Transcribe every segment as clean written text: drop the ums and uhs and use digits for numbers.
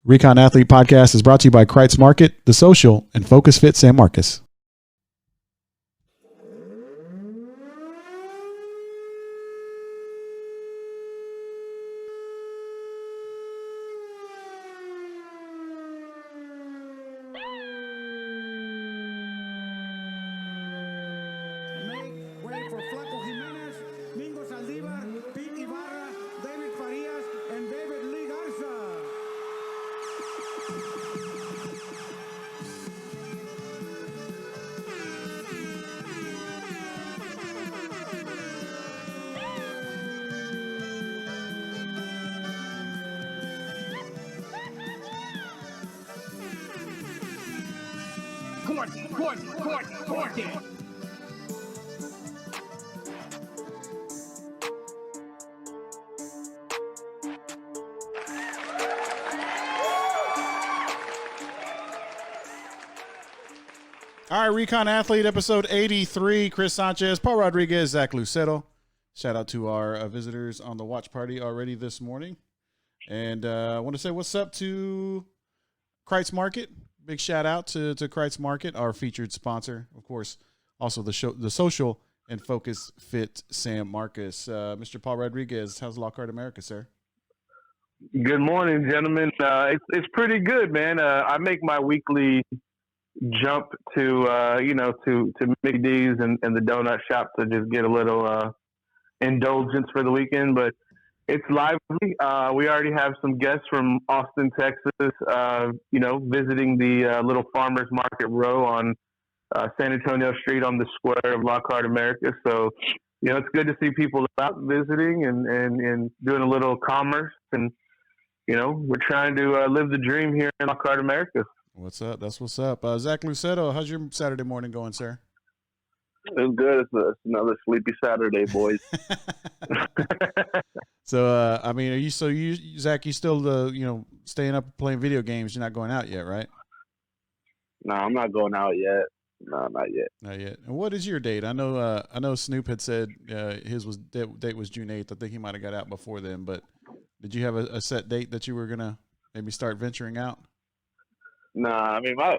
Recon Athlete Podcast is brought to you by Kreitz Market, The Social, and Focus Fit San Marcos. All right, Recon Athlete, episode 83. Chris Sanchez, Paul Rodriguez, Zach Lucero. Shout out to our visitors on the watch party already this morning. And I want to say what's up to Kreitz Market. Big shout out to Kreitz Market, our featured sponsor. Of course, also the Social and Focus Fit San Marcos. Mr. Paul Rodriguez, how's Lockhart America, sir? Good morning, gentlemen. It's pretty good, man. I make my weekly jump to Mickey D's and the donut shop to just get a little indulgence for the weekend, but it's lively. We already have some guests from Austin, Texas, visiting the little farmers market row on San Antonio Street on the square of Lockhart America. So, it's good to see people out visiting and doing a little commerce, and we're trying to live the dream here in Lockhart America. What's up? That's what's up. Zach Lucero, how's your Saturday morning going, sir? It's good. It's another sleepy Saturday, boys. So, Zach, you still, staying up playing video games? You're not going out yet, right? No, I'm not going out yet. No, not yet. Not yet. And what is your date? I know Snoop had said his date was June 8th. I think he might have got out before then, but did you have a set date that you were going to maybe start venturing out? Nah, my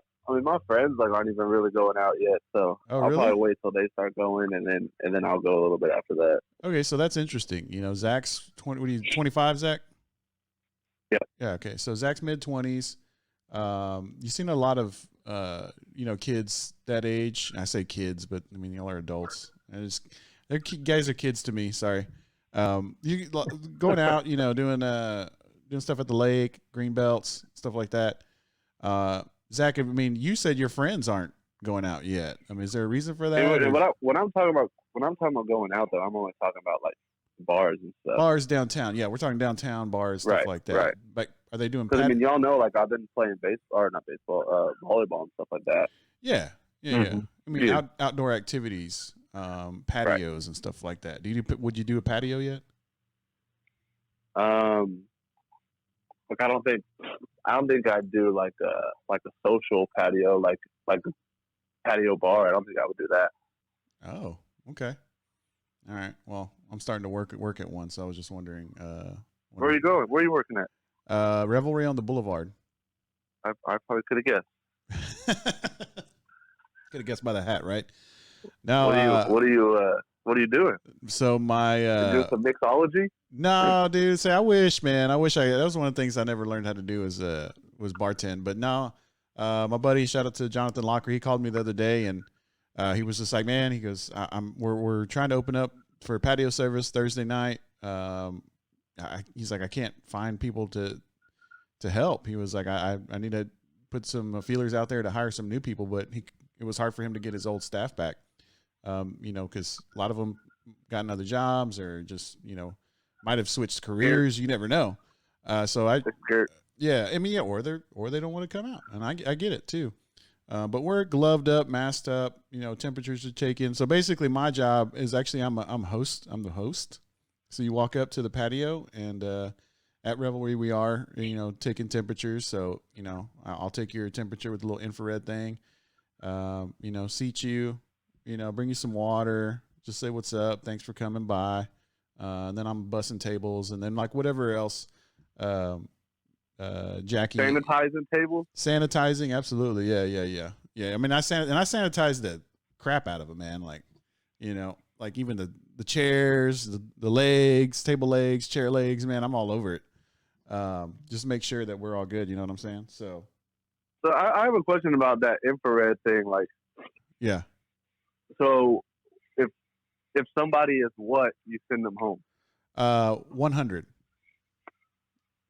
friends aren't even really going out yet, so I'll probably wait till they start going, and then I'll go a little bit after that. Okay, so that's interesting. Zach's 25, Zach? Yeah. Yeah. Okay, so Zach's mid-20s. You've seen a lot of kids that age. I say kids, but y'all are adults. Guys are kids to me. Sorry. You going out, doing stuff at the lake, green belts, stuff like that. Zach, you said your friends aren't going out yet. Is there a reason for that? When I'm talking about going out, though, I'm only talking about like bars and stuff. Bars downtown, yeah, we're talking downtown bars, stuff like that. Right. But are they doing? Because y'all know, I've been playing volleyball and stuff like that. Yeah. Mm-hmm. Outdoor activities, patios and stuff like that. Would you do a patio yet? I don't think I'd do like a social patio, like a patio bar. I don't think I would do that. Oh, okay. All right. Well, I'm starting to work at one, so I was just wondering. Where are you going? Where are you working at? Revelry on the Boulevard. I probably could have guessed. Could have guessed by the hat, right? Now, what are you doing? So you doing some mixology? No, dude. Say, I wish, man. That was one of the things I never learned how to do was bartend. But now, my buddy, shout out to Jonathan Locker. He called me the other day, and he was just like, man, he goes, we're trying to open up for patio service Thursday night. He's like, I can't find people to help. He was like, I need to put some feelers out there to hire some new people, but it was hard for him to get his old staff back. Because a lot of them got other jobs or just, might have switched careers. You never know. Or they don't want to come out, and I get it too. But we're gloved up, masked up. Temperatures are taken. So basically, my job is actually I'm the host. So you walk up to the patio, and at Revelry we are taking temperatures. So I'll take your temperature with a little infrared thing. Seat you. Bring you some water. Just say what's up. Thanks for coming by. And then I'm bussing tables, and then whatever else Jackie. Sanitizing tables? Sanitizing, absolutely. Yeah. I mean, I sanitized the crap out of them, man. Like, like even the chairs, the legs, table legs, chair legs, man, I'm all over it. Just make sure that we're all good. You know what I'm saying? So I have a question about that infrared thing. Like, yeah. So if somebody is what, you send them home? 100.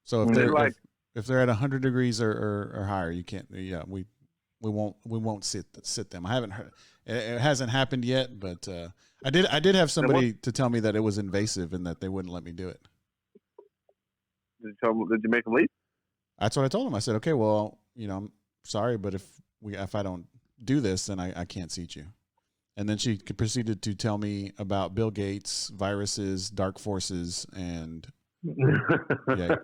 So if they're at 100 degrees or higher, you can't. Yeah, we won't sit them. I haven't heard. It hasn't happened yet, but I did have somebody to tell me that it was invasive and that they wouldn't let me do it. Did you make them leave? That's what I told him. I said, okay, well, I'm sorry, but if I don't do this, then I can't seat you. And then she proceeded to tell me about Bill Gates, viruses, dark forces, and yeah,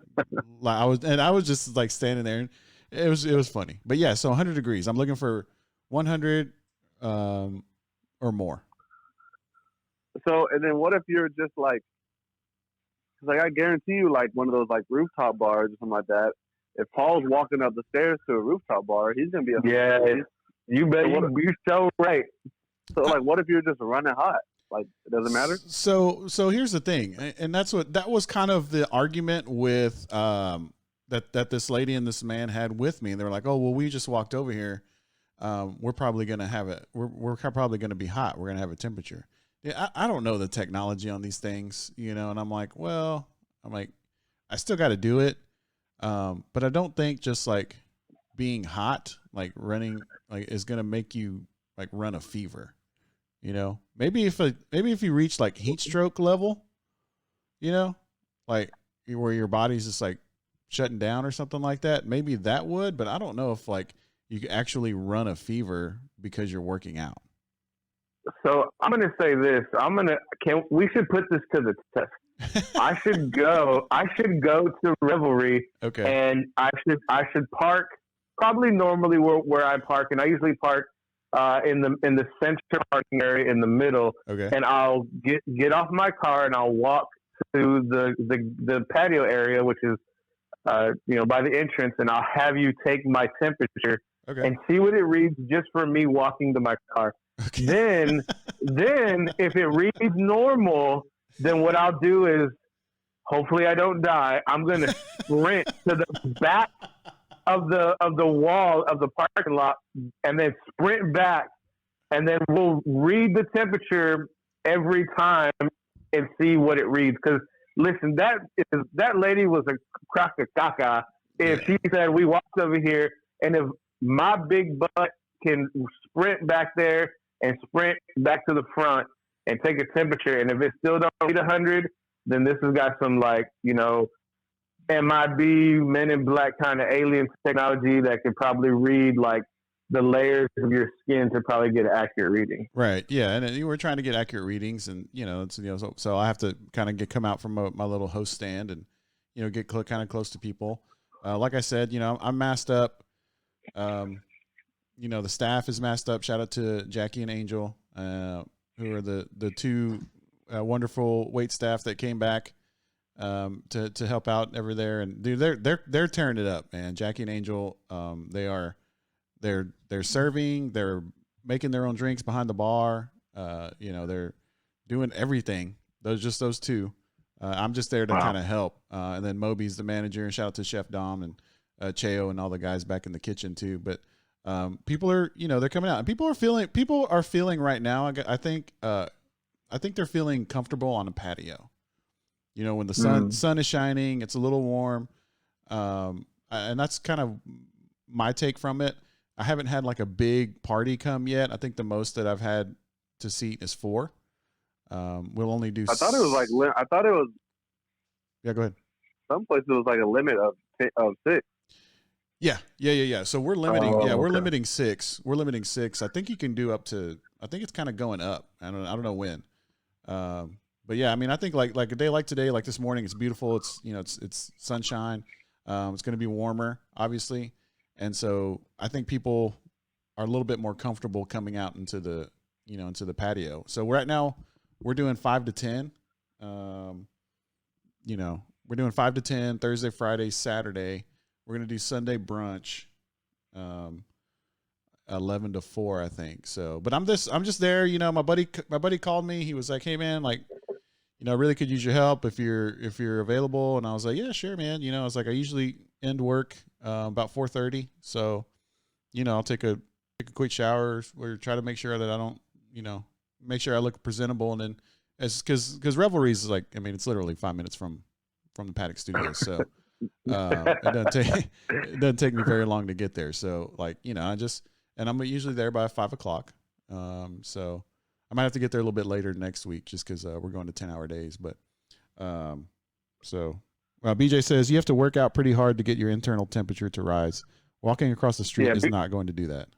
I was just like standing there, and it was funny. But yeah, so 100 degrees. I'm looking for 100 or more. So, and then what if you're just like I guarantee you, like one of those like rooftop bars or something like that. If Paul's walking up the stairs to a rooftop bar, he's gonna be you bet. You're so right. So like, what if you're just running hot? Like, it doesn't matter. So here's the thing, and that was kind of the argument with that this lady and this man had with me. And they were like, oh, well, we just walked over here. We're probably gonna have it. We're probably gonna be hot. We're gonna have a temperature. Yeah, I don't know the technology on these things, and I'm like, I still got to do it, but I don't think just like being hot, like running, like is gonna make you like run a fever. Maybe if you reach like heat stroke level, like where your body's just like shutting down or something like that, maybe that would, but I don't know if like you could actually run a fever because you're working out. So I'm going to say this. We should put this to the test. I should go to Revelry. Okay. And I should park probably normally where I park. And I usually park in the center parking area in the middle. Okay. And I'll get off my car and I'll walk to the patio area, which is by the entrance, and I'll have you take my temperature and see what it reads just for me walking to my car. Okay. Then if it reads normal, then what I'll do is, hopefully I don't die, I'm going to sprint to the back of the wall of the parking lot and then sprint back, and then we'll read the temperature every time and see what it reads. Because listen, that lady was a crack of caca if she said we walked over here, and if my big butt can sprint back there and sprint back to the front and take a temperature, and if it still don't read 100, then this has got some like MIB, Men in Black kind of alien technology that could probably read like the layers of your skin to probably get an accurate reading. Right. Yeah. And you were trying to get accurate readings, and so I have to kind of come out from my little host stand and get kind of close to people. Like I said, I'm masked up. The staff is masked up. Shout out to Jackie and Angel, who are the two wonderful wait staff that came back to help out over there. And dude, they're tearing it up, man. Jackie and Angel, they're serving, they're making their own drinks behind the bar. They're doing everything. Those two. I'm just there to kind of help. And then Moby's the manager, and shout out to Chef Dom and Cheo and all the guys back in the kitchen too. But people are, they're coming out, and people are feeling right now. I think they're feeling comfortable on a patio. When the sun is shining, it's a little warm. And that's kind of my take from it. I haven't had like a big party come yet. I think the most that I've had to seat is 4. We'll only do. I thought it was. Yeah, go ahead. Some places it was like a limit of 6. Yeah. So we're limiting. We're limiting 6. We're limiting 6. I think you can do up to. I think it's kind of going up. I don't know when. But yeah, I mean, I think like a day like today, like this morning, it's beautiful. It's it's sunshine. It's going to be warmer, obviously, and so I think people are a little bit more comfortable coming out into the into the patio. So right now we're doing 5 to 10. We're doing 5 to 10 Thursday, Friday, Saturday. we're gonna do Sunday brunch, 11 to 4, I think. So, but I'm just there. You know, my buddy called me. He was like, "Hey, man, like, you know, I really could use your help if you're available." And I was like, "Yeah, sure, man." You know, I was like, I usually end work about 4:30, so you know, I'll take a quick shower or try to make sure that I don't, you know, make sure I look presentable, and then because Revelries is like, I mean, it's literally 5 minutes from the Paddock Studios, so it doesn't take me very long to get there. So like, you know, and I'm usually there by 5 o'clock. So I might have to get there a little bit later next week just because we're going to 10-hour days. But BJ says you have to work out pretty hard to get your internal temperature to rise. Walking across the street is not going to do that.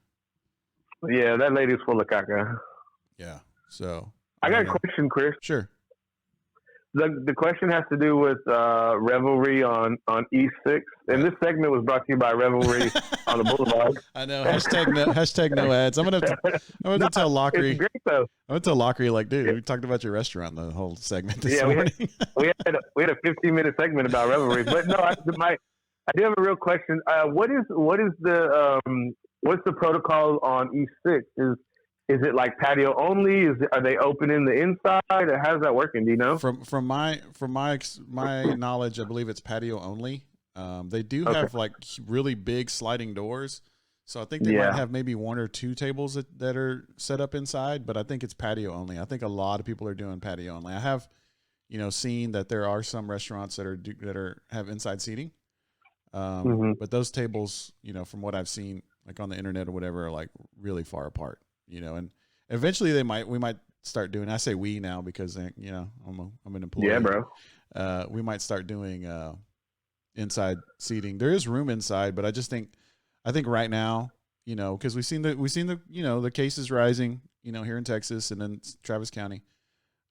Yeah, that lady's full of caca. Yeah. So I got a question, Chris. Sure. The question has to do with Revelry on E6, and this segment was brought to you by Revelry on the Boulevard. I know. Hashtag no ads. I'm gonna have to tell Lockery. It's great though. I'm gonna tell Lockery, like, dude, we talked about your restaurant the whole segment this morning. we had a 15-minute segment about Revelry, but no, I do have a real question. What's the protocol on E6? Is it like patio only? Are they opening the inside? Or how's that working? Do you know? From my knowledge, I believe it's patio only. They do have like really big sliding doors, so I think they might have maybe one or two tables that are set up inside. But I think it's patio only. I think a lot of people are doing patio only. I have, you know, seen that there are some restaurants that have inside seating, but those tables, you know, from what I've seen, like on the internet or whatever, are like really far apart. You know, and eventually we might start doing. I say we now because you know I'm an employee. Yeah, bro. We might start doing inside seating. There is room inside, but I think right now, you know, because we've seen the you know the cases rising, you know, here in Texas and then Travis County.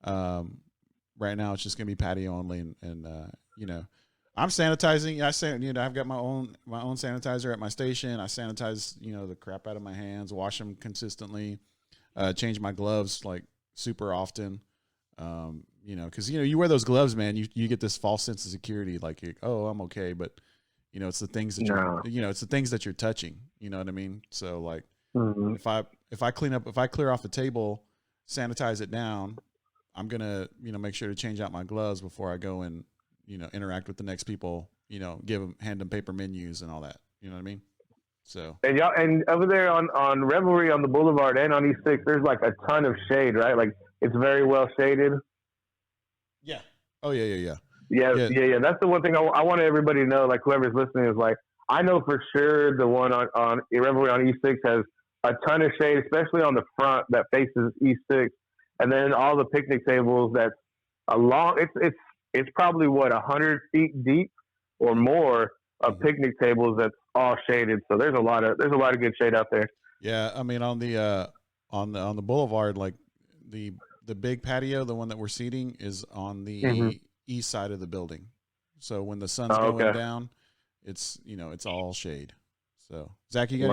Right now it's just gonna be patio only, and you know, I'm sanitizing. I've got my own sanitizer at my station. I sanitize, you know, the crap out of my hands, wash them consistently, change my gloves like super often. You know, because you know you wear those gloves, man, you get this false sense of security, like, oh, I'm okay, but you know it's the things that it's the things that you're touching. You know what I mean? So like, if I clear off a table, sanitize it down, I'm gonna make sure to change out my gloves before I go and interact with the next people, hand them paper menus and all that. You know what I mean? So and over there on Revelry on the Boulevard and on E6, there's like a ton of shade, right? Like it's very well shaded. Yeah. Oh yeah. Yeah. That's the one thing I want everybody to know. Like whoever's listening is like, I know for sure the one on Revelry on E6 has a ton of shade, especially on the front that faces E6, and then all the picnic tables that's along. It's probably 100 feet deep or more of picnic tables that's all shaded. So there's a lot of good shade out there. Yeah, I mean on the boulevard, like the big patio, the one that we're seating is on the east side of the building. So when the sun's going down, it's it's all shade. So Zach, you got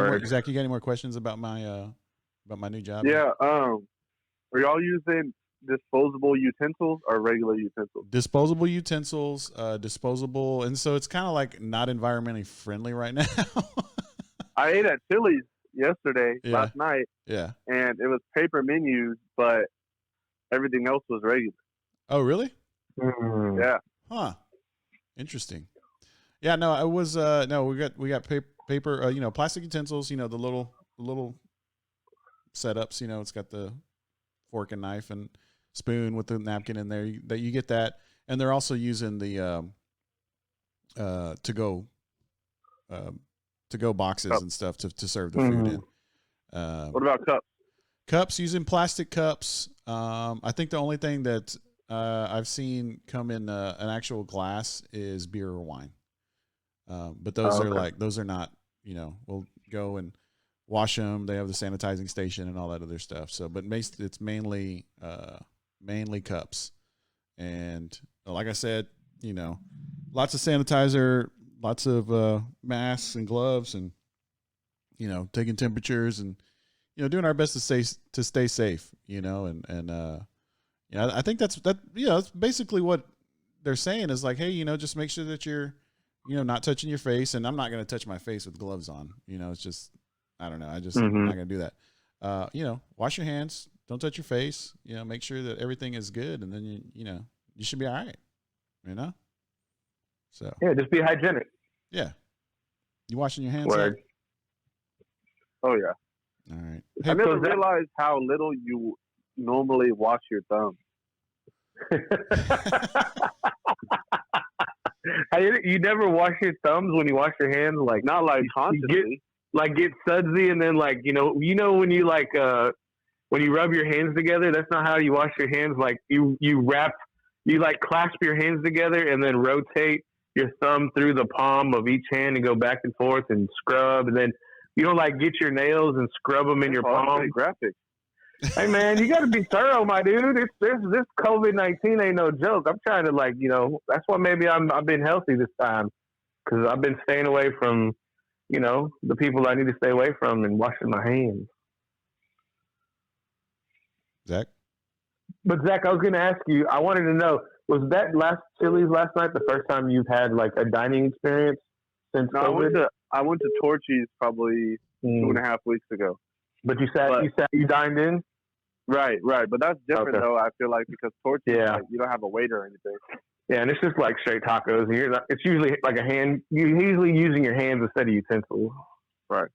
any more questions about my new job? Yeah. Are y'all using disposable utensils or regular utensils? Disposable utensils, disposable, and so it's kind of like not environmentally friendly right now. I ate at Chili's last night. Yeah. And it was paper menus, but everything else was regular. Oh, really? Yeah. Huh. Interesting. Yeah, no, it was we got paper plastic utensils, the little setups, it's got the fork and knife and spoon with the napkin in there. You get that, and they're also using the to go boxes and stuff to serve the food in. What about cups? Cups, using plastic cups. I think the only thing that I've seen come in an actual glass is beer or wine. But those are not, we'll go and wash them. They have the sanitizing station and all that other stuff. So, but it's mainly cups. And like I said, lots of sanitizer, lots of masks and gloves, and taking temperatures and doing our best to stay safe. I think that's basically what they're saying is like, hey, just make sure that you're not touching your face, and I'm not going to touch my face with gloves on. It's just, I don't know. I'm not going to do that. Wash your hands. Don't touch your face. Make sure that everything is good, and then you should be all right. So yeah, just be hygienic. Yeah, you washing your hands? Word. Oh yeah. All right. Hey, I never realized how little you normally wash your thumbs. You never wash your thumbs when you wash your hands, like not like constantly. Get sudsy, and then like when you like when you rub your hands together, that's not how you wash your hands. Like you like clasp your hands together and then rotate your thumb through the palm of each hand and go back and forth and scrub, and then you don't like get your nails and scrub them in your palm. Graphic. Hey man, you got to be thorough, my dude. This COVID-19 ain't no joke. I'm trying to that's why maybe I've been healthy this time, because I've been staying away from the people I need to stay away from and washing my hands. Zach? But Zach, I was going to ask you, I wanted to know, was that last Chili's last night the first time you've had like a dining experience since COVID? I went to Torchy's probably 2.5 weeks ago. But you dined in? Right. But that's different though, I feel like, because Torchy's, you don't have a waiter or anything. Yeah, and it's just like straight tacos. And it's usually like you're usually using your hands instead of utensils. Right.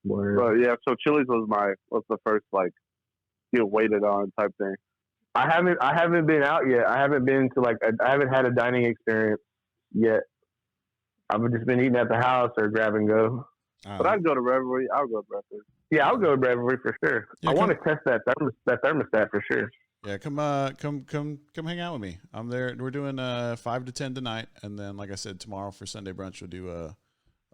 Word. But yeah, so Chili's was the first like get waited on type thing. I haven't been out yet. I haven't been to I haven't had a dining experience yet. I've just been eating at the house or grab and go. But I'd go to Revelry. I'll go to Revelry. Yeah, I'll go to Revelry for sure. Yeah, I want to test that thermostat for sure. Yeah, come hang out with me. I'm there. We're doing 5 to 10 tonight, and then like I said, tomorrow for Sunday brunch we'll do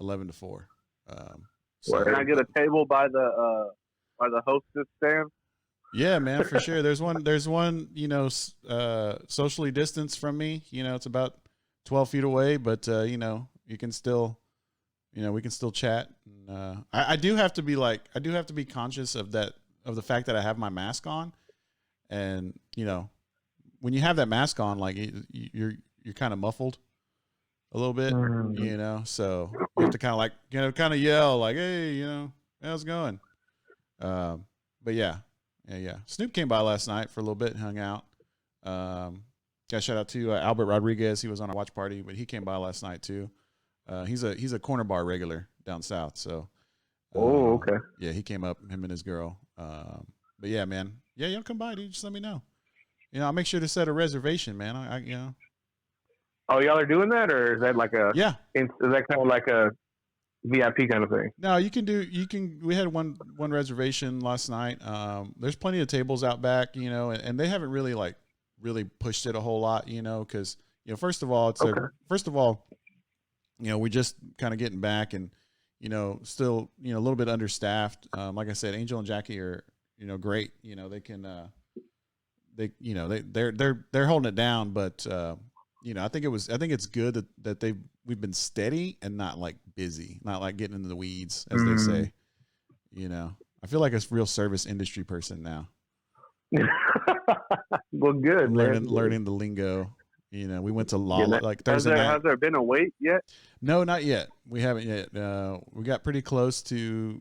11 to 4. Can I get a table by the hostess stand? Yeah, man, for sure. There's one, socially distanced from me. It's about 12 feet away, but you can still, we can still chat. And, I do have to be conscious of the fact that I have my mask on, and when you have that mask on, like you're kind of muffled a little bit, so you have to kind of yell like, hey, how's it going? But yeah. Snoop came by last night for a little bit and hung out. Shout out to Albert Rodriguez. He was on our watch party, but he came by last night too. He's a corner bar regular down south. So, okay. Yeah, he came up, him and his girl. But yeah, man. Yeah, y'all come by, dude. Just let me know. I'll make sure to set a reservation, man. Oh, y'all are doing that, or is that like yeah? Is that kind of like a VIP kind of thing? No, we had one reservation last night. There's plenty of tables out back, and they haven't really pushed it a whole lot, because first of all, we're just kind of getting back, and still a little bit understaffed. Like I said, Angel and Jackie are great. They can they're holding it down, but I think it's good that we've been steady and not like busy, not like getting into the weeds, as they say. I feel like a real service industry person now. Well, good. Learning the lingo. We went to like Thursday night. Has there been a wait yet? No, not yet. We haven't yet. We got pretty close to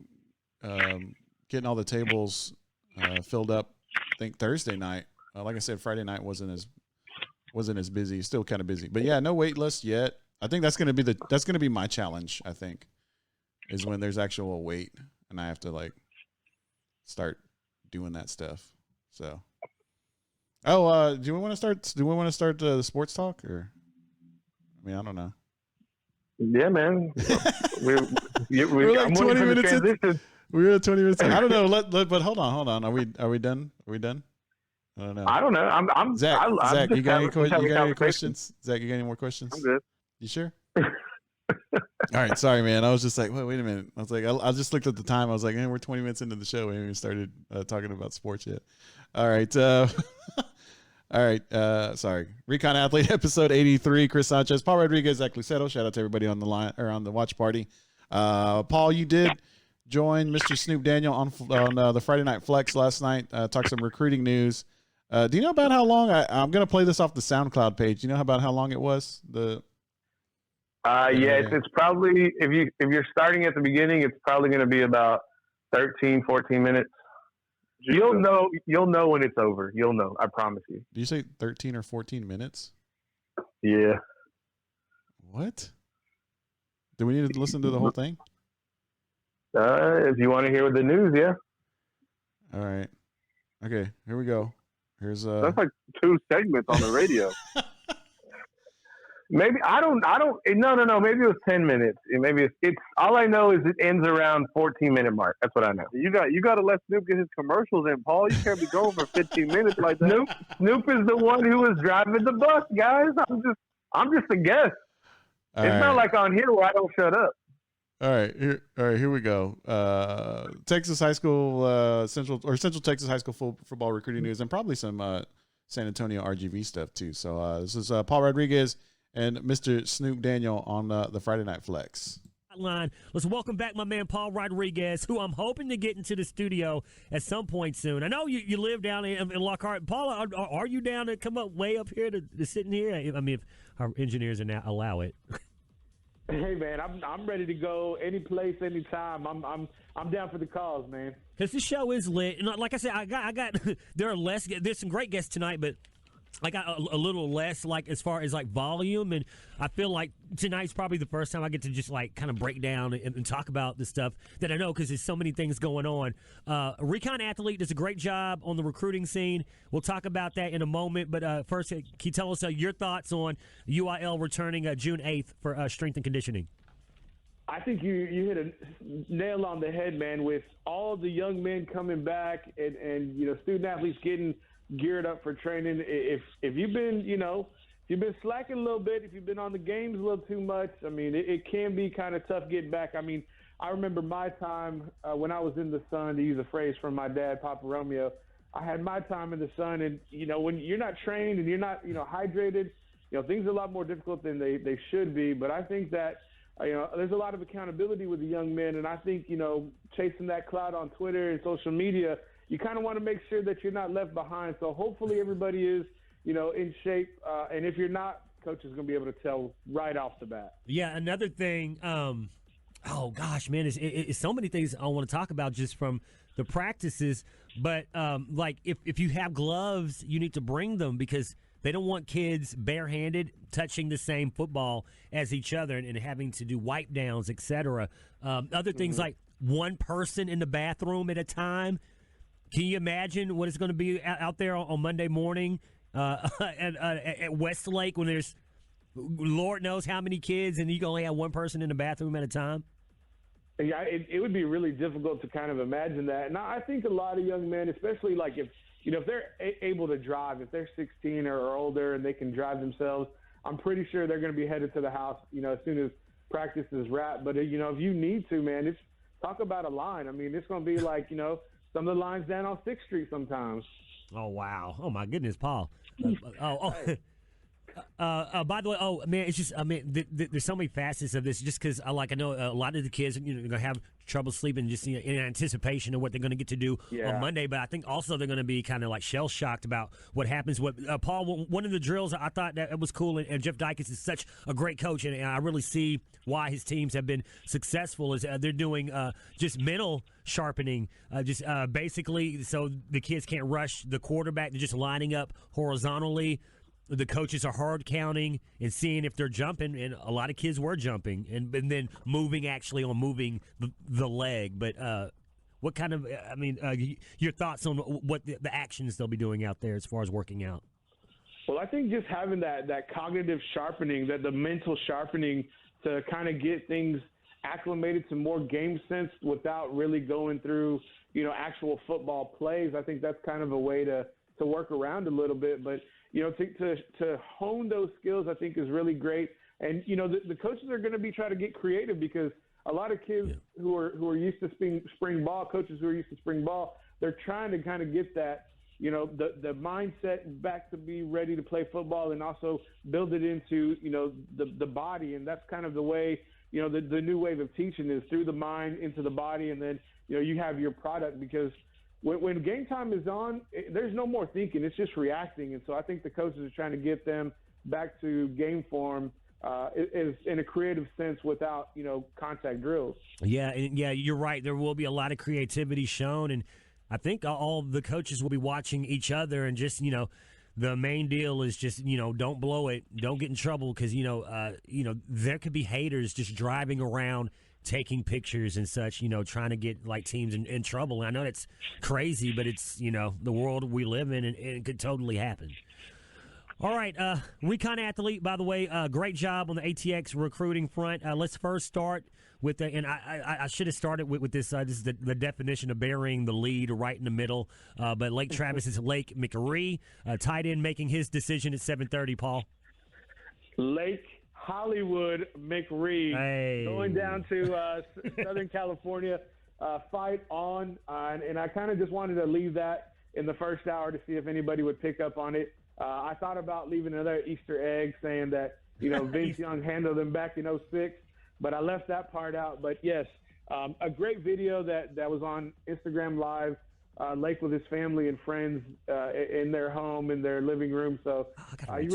getting all the tables filled up. I think Thursday night. Like I said, Friday night wasn't as busy. Still kind of busy, but yeah, no wait list yet. I think that's gonna be my challenge. I think is when there's actual wait, and I have to start doing that stuff. So, do we want to start the sports talk, or? I mean, I don't know. Yeah, man. we're like 20 minutes in. We're at 20 minutes in. I don't know. But hold on. Are we done? I don't know. I don't know. I'm Zach. I'm You got any questions? Zach, you got any more questions? I'm good. You sure? All right. Sorry, man. I was just like, wait a minute. I was like, I just looked at the time. I was like, we're 20 minutes into the show. We haven't even started talking about sports yet. All right. All right. Sorry. Recon Athlete, episode 83. Chris Sanchez, Paul Rodriguez, Zach Lucero. Shout out to everybody on the line or on the watch party. Paul, you did join Mr. Snoop Daniel on the Friday Night Flex last night. Talk some recruiting news. Do you know about how long? I'm going to play this off the SoundCloud page. Do you know about how long it was? Yeah, it's probably if you're starting at the beginning, it's probably going to be about 13, 14 minutes. You'll know when it's over. You'll know. I promise you. Do you say 13 or 14 minutes? Yeah. What? Do we need to listen to the whole thing? If you want to hear the news, yeah. All right. Okay, here we go. Here's That's like 2 segments on the radio. Maybe I don't. No. Maybe it was 10 minutes. Maybe it's all I know is it ends around 14-minute mark. That's what I know. You got to let Snoop get his commercials in, Paul. You can't be going for 15 minutes like that. Snoop is the one who was driving the bus, guys. I'm just a guest. It's not like on here where I don't shut up. All right, here we go. Texas high school Central Texas high school football recruiting news, and probably some San Antonio RGV stuff too. So this is Paul Rodriguez and Mr. Snoop Daniel on the Friday Night Flex. Line. Let's welcome back my man Paul Rodriguez, who I'm hoping to get into the studio at some point soon. I know you live down in Lockhart. Paul, are you down to come up way up here to sit in here? I mean, if our engineers are now allow it. Hey man, I'm ready to go any place, anytime. I'm down for the cause, man. Because this show is lit, and like I said, I got there's some great guests tonight, but I got a little less like as far as like volume, and I feel like tonight's probably the first time I get to just like kind of break down and talk about the stuff that I know because there's so many things going on. A recon athlete does a great job on the recruiting scene. We'll talk about that in a moment, but first, can you tell us your thoughts on UIL returning June 8th for strength and conditioning? I think you hit a nail on the head, man, with all the young men coming back and student athletes getting geared up for training. If you've been, if you've been slacking a little bit, if you've been on the games a little too much, I mean, it can be kind of tough getting back. I mean, I remember my time when I was in the sun, to use a phrase from my dad, Papa Romeo. I had my time in the sun, and when you're not trained and you're not hydrated, things are a lot more difficult than they should be. But I think that there's a lot of accountability with the young men, and I think chasing that cloud on Twitter and social media, you kind of want to make sure that you're not left behind. So hopefully everybody is, in shape. And if you're not, coach is going to be able to tell right off the bat. Yeah, another thing, oh gosh, man, it's so many things I want to talk about just from the practices. But like if you have gloves, you need to bring them because they don't want kids barehanded touching the same football as each other and having to do wipe downs, etc. Other things like one person in the bathroom at a time. Can you imagine what it's going to be out there on Monday morning at Westlake when there's Lord knows how many kids and you can only have one person in the bathroom at a time? Yeah, it would be really difficult to kind of imagine that. And I think a lot of young men, especially like if they're able to drive, if they're 16 or older and they can drive themselves, I'm pretty sure they're going to be headed to the house, as soon as practice is wrapped. But, if you need to, man, it's talk about a line. I mean, it's going to be like, some of the lines down on 6th Street sometimes. Oh, wow. Oh, my goodness, Paul. By the way, man, it's just, there's so many facets of this just because, I know a lot of the kids are going to have trouble sleeping just in anticipation of what they're going to get to do on Monday. But I think also they're going to be kind of like shell-shocked about what happens. Paul, one of the drills I thought that was cool, and Jeff Dykes is such a great coach, and I really see why his teams have been successful is they're doing just mental sharpening, basically so the kids can't rush the quarterback. They're just lining up horizontally. The coaches are hard counting and seeing if they're jumping, and a lot of kids were jumping, and then moving the leg. But what kind of, your thoughts on what the actions they'll be doing out there as far as working out? Well, I think just having that cognitive sharpening, the mental sharpening to kind of get things acclimated to more game sense without really going through, actual football plays. I think that's kind of a way to work around a little bit, but to hone those skills, I think is really great. And, the coaches are going to be trying to get creative because a lot of kids who are used to spring ball, coaches who are used to spring ball, they're trying to kind of get that, the mindset back to be ready to play football and also build it into, the body. And that's kind of the way, the new wave of teaching is through the mind into the body. And then, you have your product because when game time is on, there's no more thinking. It's just reacting. And so I think the coaches are trying to get them back to game form is in a creative sense without, contact drills. Yeah, and you're right. There will be a lot of creativity shown, and I think all the coaches will be watching each other, and just the main deal is just don't blow it, don't get in trouble, because there could be haters just driving around taking pictures and such, trying to get like teams in trouble. And I know that's crazy, but it's the world we live in, and it could totally happen. All right, Recon Athlete, by the way, great job on the ATX recruiting front. Let's first start with and I should have started with this. This is the definition of burying the lead right in the middle. But Lake Travis is Lake McRee, tight end, making his decision at 7:30. Paul. Lake Hollywood McRee going down to Southern California. Fight on, and I kind of just wanted to leave that in the first hour to see if anybody would pick up on it. I thought about leaving another Easter egg saying that, Vince Young handled them back in 2006, but I left that part out. But, yes, a great video that was on Instagram Live, Lake with his family and friends in their home, in their living room. So you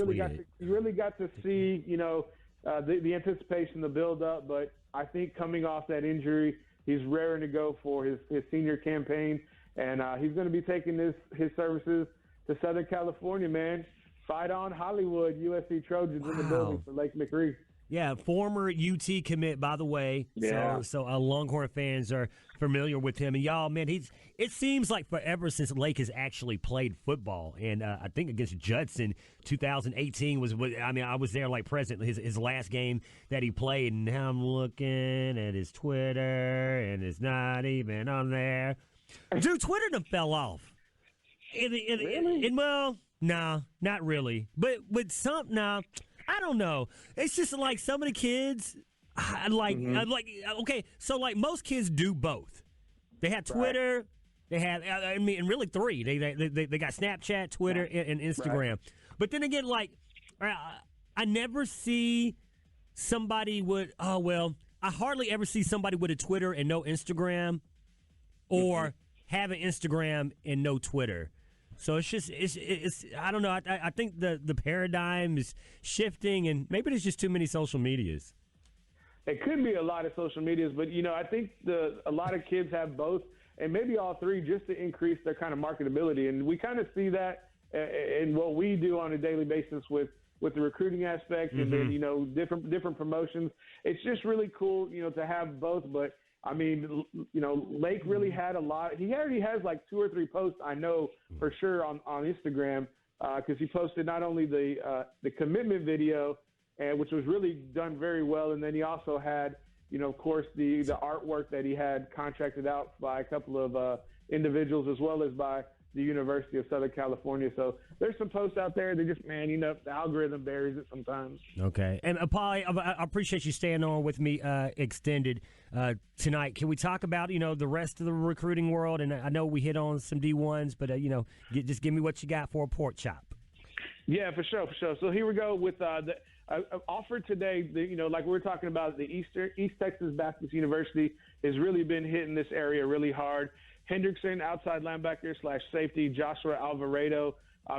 really got to see, the anticipation, the build-up. But I think coming off that injury, he's raring to go for his senior campaign, and he's going to be taking his services to Southern California, man. Fight on Hollywood, USC Trojans in the building for Lake McRee. Yeah, former UT commit, by the way. Yeah. So Longhorn fans are familiar with him. And y'all, man, it seems like forever since Lake has actually played football. And I think against Judson, 2018 I was there like present, his last game that he played. And now I'm looking at his Twitter, and it's not even on there. Dude, Twitter done fell off. Really? Well, no, not really. But with some, I don't know. It's just like some of the kids, okay, so like most kids do both. They have Twitter, right. They have, and really three. They got Snapchat, Twitter, and Instagram. Right. But then again, like, I never see somebody I hardly ever see somebody with a Twitter and no Instagram, or have an Instagram and no Twitter. So it's just it's I don't know. I think the paradigm is shifting, and maybe there's just too many social medias. It could be a lot of social medias, but I think a lot of kids have both, and maybe all three, just to increase their kind of marketability. And we kind of see that in what we do on a daily basis with the recruiting aspect, and then different promotions. It's just really cool, to have both. But I mean, Lake really had a lot. He already has like 2 or 3 posts, I know for sure, on Instagram, because he posted not only the commitment video, which was really done very well, and then he also had, of course, the artwork that he had contracted out by a couple of individuals, as well as by the University of Southern California. So there's some posts out there that just, the algorithm buries it sometimes. Okay. And Paul, I appreciate you staying on with me extended tonight. Can we talk about, the rest of the recruiting world? And I know we hit on some D1s, but, just give me what you got for a pork chop. Yeah, for sure. So here we go with the offer today. Like we were talking about, the East Texas Baptist University has really been hitting this area really hard. Hendrickson, outside linebacker / safety, Joshua Alvarado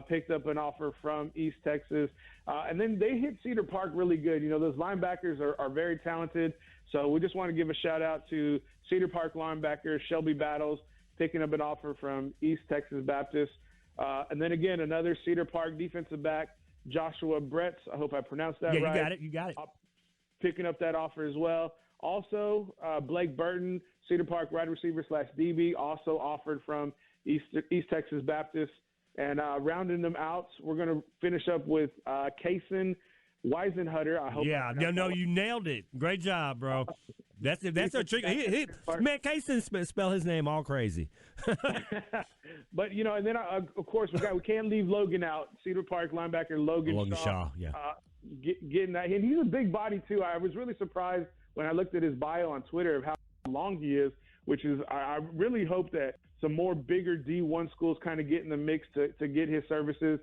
picked up an offer from East Texas. And then they hit Cedar Park really good. Those linebackers are very talented. So we just want to give a shout-out to Cedar Park linebacker Shelby Battles picking up an offer from East Texas Baptist. And then, again, another Cedar Park defensive back, Joshua Bretz. I hope I pronounced that right. Yeah, you got it. Picking up that offer as well. Also, Blake Burton, Cedar Park wide receiver / DB, also offered from East Texas Baptist. And rounding them out, we're going to finish up with Kaysen Weisenhutter. I hope. Yeah, no, you nailed it. Great job, bro. That's a trick. Man, Kaysen spell his name all crazy. But and then of course we can't leave Logan out. Cedar Park linebacker Logan Shaw. Yeah, getting that, and he's a big body too. I was really surprised when I looked at his bio on Twitter of how long he is, which is I really hope that some more bigger D1 schools kind of get in the mix to get his services,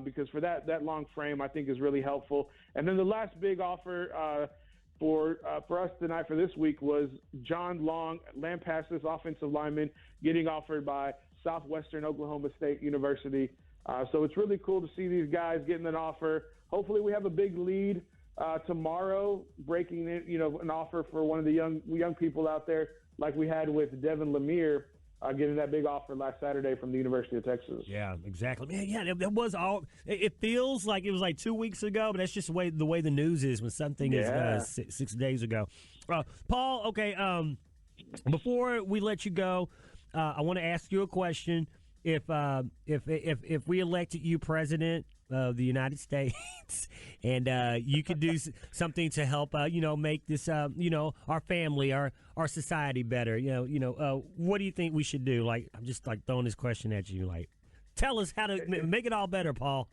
because for that long frame I think is really helpful. And then the last big offer for us tonight for this week was John Long, Lampasas offensive lineman, getting offered by Southwestern Oklahoma State University. So it's really cool to see these guys getting an offer. Hopefully we have a big lead tomorrow breaking in, an offer for one of the young people out there, like we had with Devin Lemire, getting that big offer last Saturday from the University of Texas. Yeah, exactly. Man, yeah, that was all. It feels like it was like 2 weeks ago, but that's just the way the news is when something is 6 days ago. Paul, okay. Before we let you go, I want to ask you a question. If we elected you president of the United States, and you could do something to help, make this, our family, our society better. What do you think we should do? Like, I'm just like throwing this question at you. Like, tell us how to make it all better, Paul.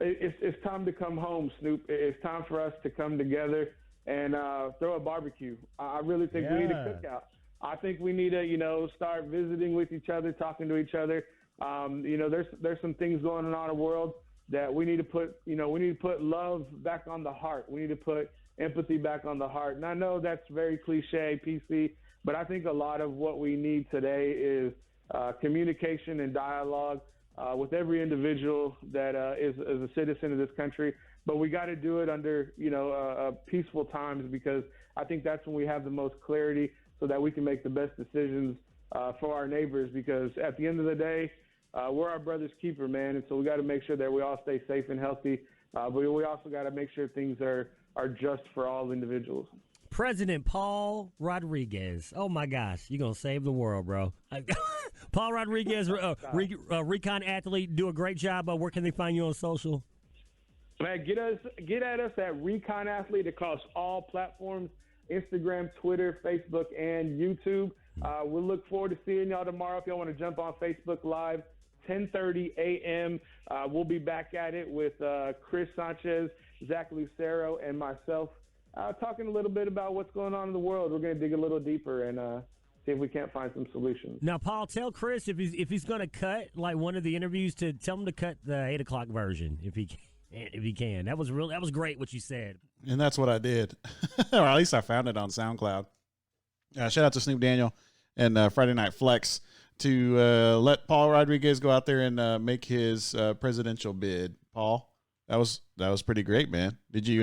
It's time to come home, Snoop. It's time for us to come together and throw a barbecue. I really think we need a cookout. I think we need to, start visiting with each other, talking to each other. There's some things going on in the world that we need to put, love back on the heart. We need to put empathy back on the heart. And I know that's very cliche, PC, but I think a lot of what we need today is communication and dialogue with every individual that is a citizen of this country. But we got to do it under, peaceful times, because I think that's when we have the most clarity, so that we can make the best decisions for our neighbors. Because at the end of the day, we're our brother's keeper, man. And so we got to make sure that we all stay safe and healthy. But we also got to make sure things are just for all individuals. President Paul Rodriguez. Oh, my gosh. You're going to save the world, bro. Paul Rodriguez, recon athlete, do a great job. Where can they find you on social? Man, get at us at Recon Athlete across all platforms: Instagram, Twitter, Facebook, and YouTube. We'll look forward to seeing y'all tomorrow. If y'all want to jump on Facebook Live, 10:30 a.m. We'll be back at it with Chris Sanchez, Zach Lucero, and myself, talking a little bit about what's going on in the world. We're going to dig a little deeper and see if we can't find some solutions. Now, Paul, tell Chris if he's going to cut like one of the interviews, to tell him to cut the 8 o'clock version if he can. If he can. That was great what you said. And that's what I did. Or at least I found it on SoundCloud. Shout out to Snoop Daniel and Friday Night Flex to let Paul Rodriguez go out there and make his presidential bid. Paul, that was pretty great, man. Did you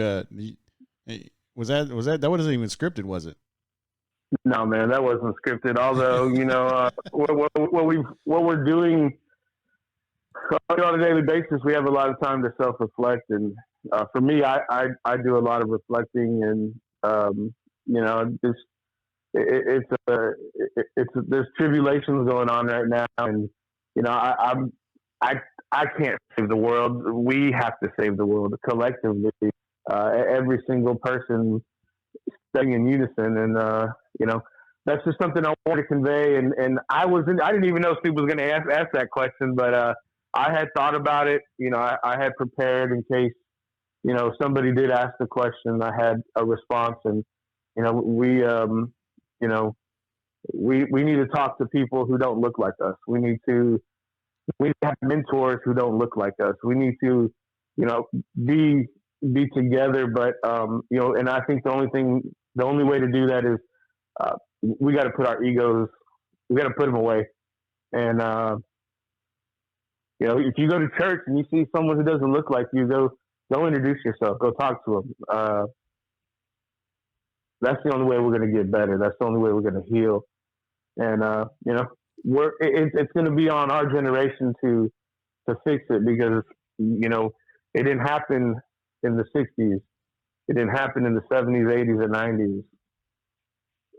was that wasn't even scripted, was it? No, man, that wasn't scripted. Although, what we're doing on a daily basis, we have a lot of time to self-reflect, and for me, I do a lot of reflecting, and there's tribulations going on right now, and I can't save the world. We have to save the world collectively. Every single person studying in unison, and that's just something I want to convey. And I didn't even know Steve was going to ask that question, but I had thought about it. I had prepared in case somebody did ask the question. I had a response, and we need to talk to people who don't look like us. We need to have mentors who don't look like us. We need to be together, but and I think the only way to do that is we got to put our egos, we got to put them away. And if you go to church and you see someone who doesn't look like you, go introduce yourself, go talk to them. That's the only way we're going to get better. That's the only way we're going to heal. And it's going to be on our generation to fix it, because it didn't happen in the 60s. It didn't happen in the 70s, 80s, and 90s.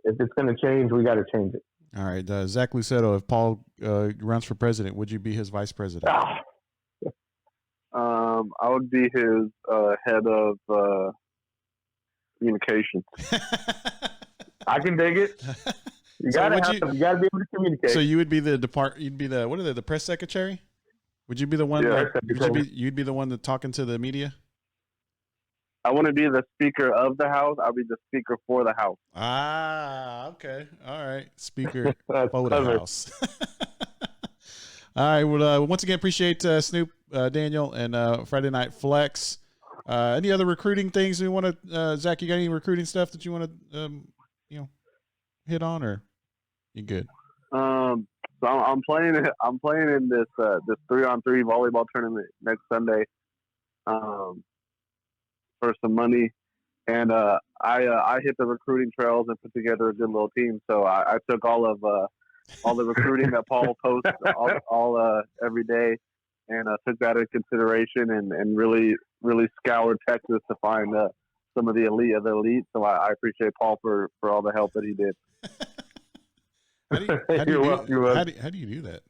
If it's going to change, we got to change it. All right, Zach Lucero, if Paul runs for president, would you be his vice president? I would be his head of communications. I can dig it. You gotta be able to communicate. So you would be you'd be the press secretary? Would you be the one? Yeah, you'd be the one talking to the media? I want to be the Speaker of the House. I'll be the Speaker for the House. Ah, okay. All right. Speaker for the House. All right. Well, once again, appreciate Snoop, Daniel, and Friday Night Flex. Any other recruiting things we want to, Zach, you got any recruiting stuff that you want to, hit on, or you good? So I'm playing in this 3-on-3 volleyball tournament next Sunday. for some money, and I hit the recruiting trails and put together a good little team. So I took all the recruiting that Paul posts all every day, and took that into consideration, and really scoured Texas to find some of the elite of the elite. So I appreciate Paul for all the help that he did. How do you do that?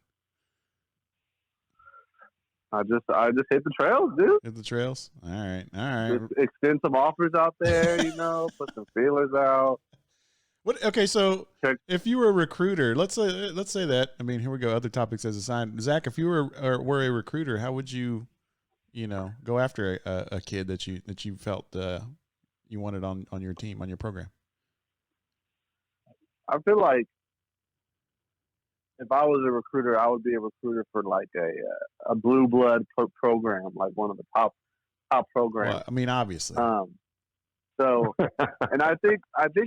I just hit the trails, dude. Hit the trails. All right. Just extend some offers out there, put some feelers out. What? Okay, so if you were a recruiter, let's say that. I mean, here we go. Other topics as assigned. Zach, if you were a recruiter, how would you, go after a kid that you felt you wanted on your team, on your program? I feel like if I was a recruiter, I would be a recruiter for like a blue blood program, like one of the top programs. Well, I mean, obviously. So, and I think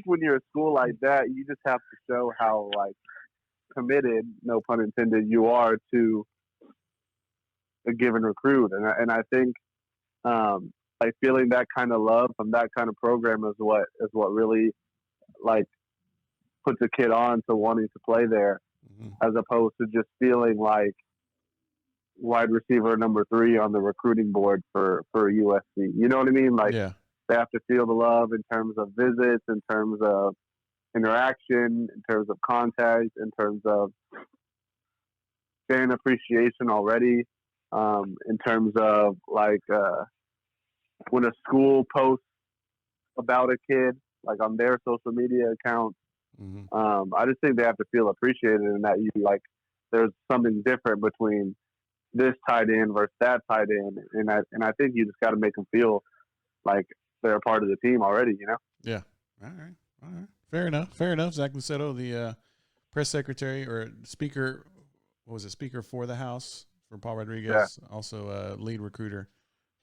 when you're a school like that, you just have to show how like committed, no pun intended, you are to a given recruit, and I think like feeling that kind of love from that kind of program is what really like puts a kid on to wanting to play there, as opposed to just feeling like wide receiver number 3 on the recruiting board for USC. You know what I mean? Like, yeah. They have to feel the love in terms of visits, in terms of interaction, in terms of contact, in terms of fan appreciation already, in terms of like when a school posts about a kid, like on their social media accounts. I just think they have to feel appreciated, and that you like there's something different between this tight end versus that tight end, and I think you just got to make them feel like they're a part of the team already, Yeah. All right. Fair enough. Zach Luceto, the press secretary or speaker, speaker for the House for Paul Rodriguez, also lead recruiter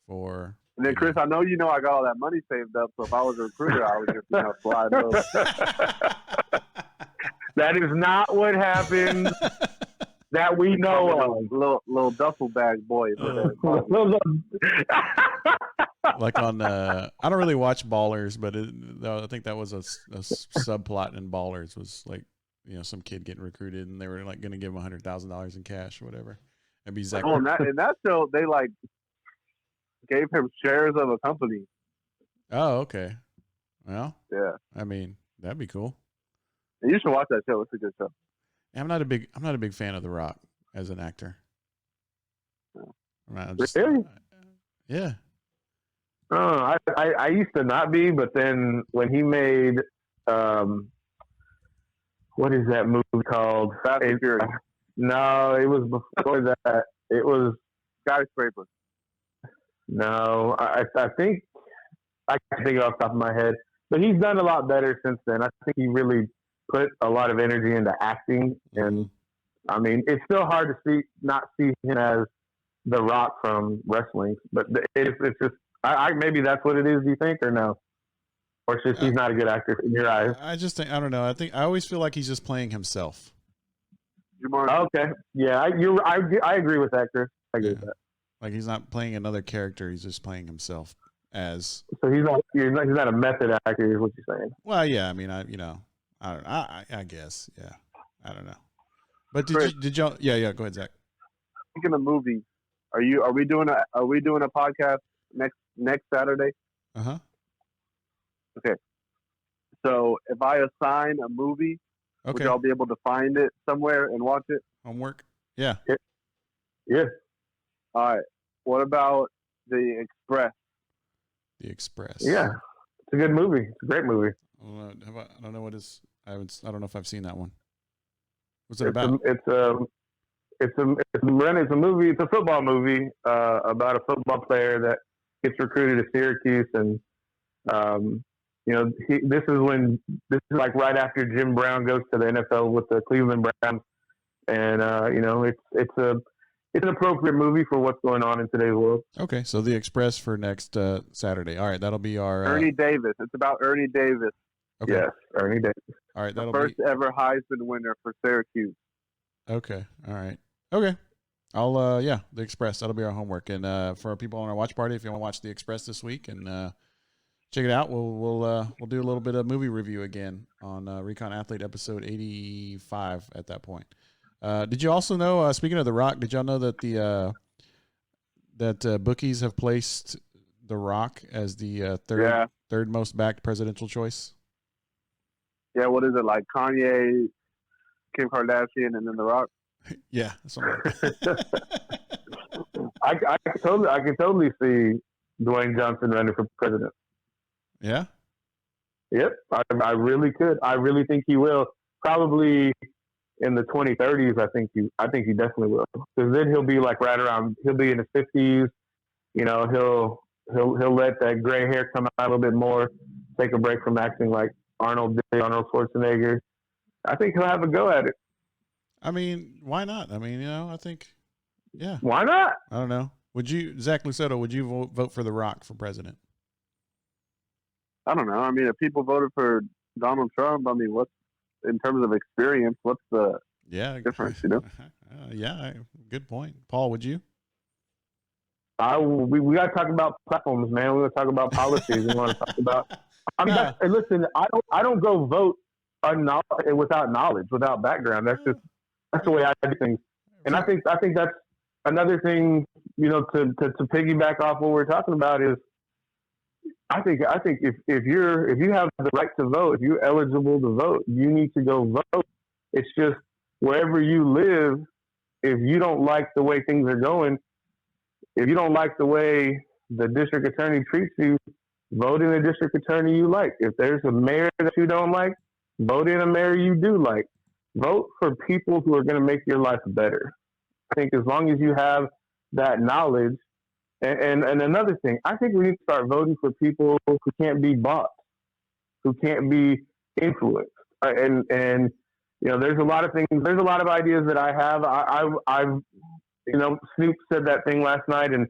for. And then, Chris, I know I got all that money saved up, so if I was a recruiter, I would just slide over. That is not what happened. That we know of. Little duffel bag boy. Like on, I don't really watch Ballers, but I think that was a subplot in Ballers was like, some kid getting recruited and they were like going to give him $100,000 in cash or whatever. It'd be Zach. Oh, in that show, they like gave him shares of a company. Oh, okay. Well, yeah. I mean, that'd be cool. You should watch that show. It's a good show. I'm not a big fan of The Rock as an actor. Really? Yeah. I used to not be, but then when he made what is that movie called? Fast and Furious. No, it was before that. It was Skyscraper. No, I think I can't think off the top of my head, but he's done a lot better since then. I think he really put a lot of energy into acting, and I mean, it's still hard to not see him as The Rock from wrestling, but it's just. Maybe that's what it is. Do you think, or no? Or it's just he's not a good actor in your eyes? I don't know. I always feel like he's just playing himself. Okay, yeah, I agree with that, Chris. I agree with that. Like he's not playing another character; he's just playing himself as. So he's not a method actor, is what you're saying? Well, yeah. I mean, I don't know. I guess, yeah. I don't know. But did y'all? Yeah. Go ahead, Zach. Speaking of movies, are we doing a podcast next Saturday? Okay. So if I assign a movie, would y'all be able to find it somewhere and watch it? Homework? Yeah. Yeah. All right. What about The Express? The Express. Yeah. It's a good movie. It's a great movie. I don't know what is. I don't know if I've seen that one. What's it about? It's a movie. It's a football movie about a football player that gets recruited to Syracuse, and this is like right after Jim Brown goes to the NFL with the Cleveland Browns, and it's an appropriate movie for what's going on in today's world. Okay, so The Express for next Saturday. All right, that'll be our Ernie Davis. It's about Ernie Davis. Okay. Yes, Ernie Davis. All right, that'll first ever Heisman winner for Syracuse. Okay. All right. Okay. I'll The Express. That'll be our homework. And for our people on our watch party, if you want to watch The Express this week and check it out. We'll do a little bit of movie review again on Recon Athlete episode 85 at that point. Did you also know, speaking of The Rock, did y'all know that that bookies have placed The Rock as the third most backed presidential choice? Yeah, what is it, like Kanye, Kim Kardashian, and then The Rock? Yeah, something like that. I can totally see Dwayne Johnson running for president. Yeah? Yep, I really could. I really think he will. Probably in the 2030s, I think he definitely will. Because then he'll be like he'll be in his 50s. You know, he'll let that gray hair come out a little bit more. Take a break from acting like Arnold Schwarzenegger. I think he'll have a go at it. I mean, why not? I mean, I think, yeah. Why not? I don't know. Zach Lucetto, would you vote for The Rock for president? I don't know. I mean, if people voted for Donald Trump, I mean, in terms of experience, what's the difference, good point. Paul, would you? We got to talk about platforms, man. We got to talk about policies. We want to talk about. I mean, listen, I don't go vote without knowledge, without background. That's the way I do things. And I think that's another thing. To piggyback off what we're talking about is, I think if you have the right to vote, if you're eligible to vote, you need to go vote. It's just wherever you live, if you don't like the way things are going, if you don't like the way the district attorney treats you, vote in a district attorney you like. If there's a mayor that you don't like, vote in a mayor you do like. Vote for people who are going to make your life better. I think as long as you have that knowledge, and another thing, I think we need to start voting for people who can't be bought, who can't be influenced. And there's a lot of things. There's a lot of ideas that I have. I've Snoop said that thing last night, and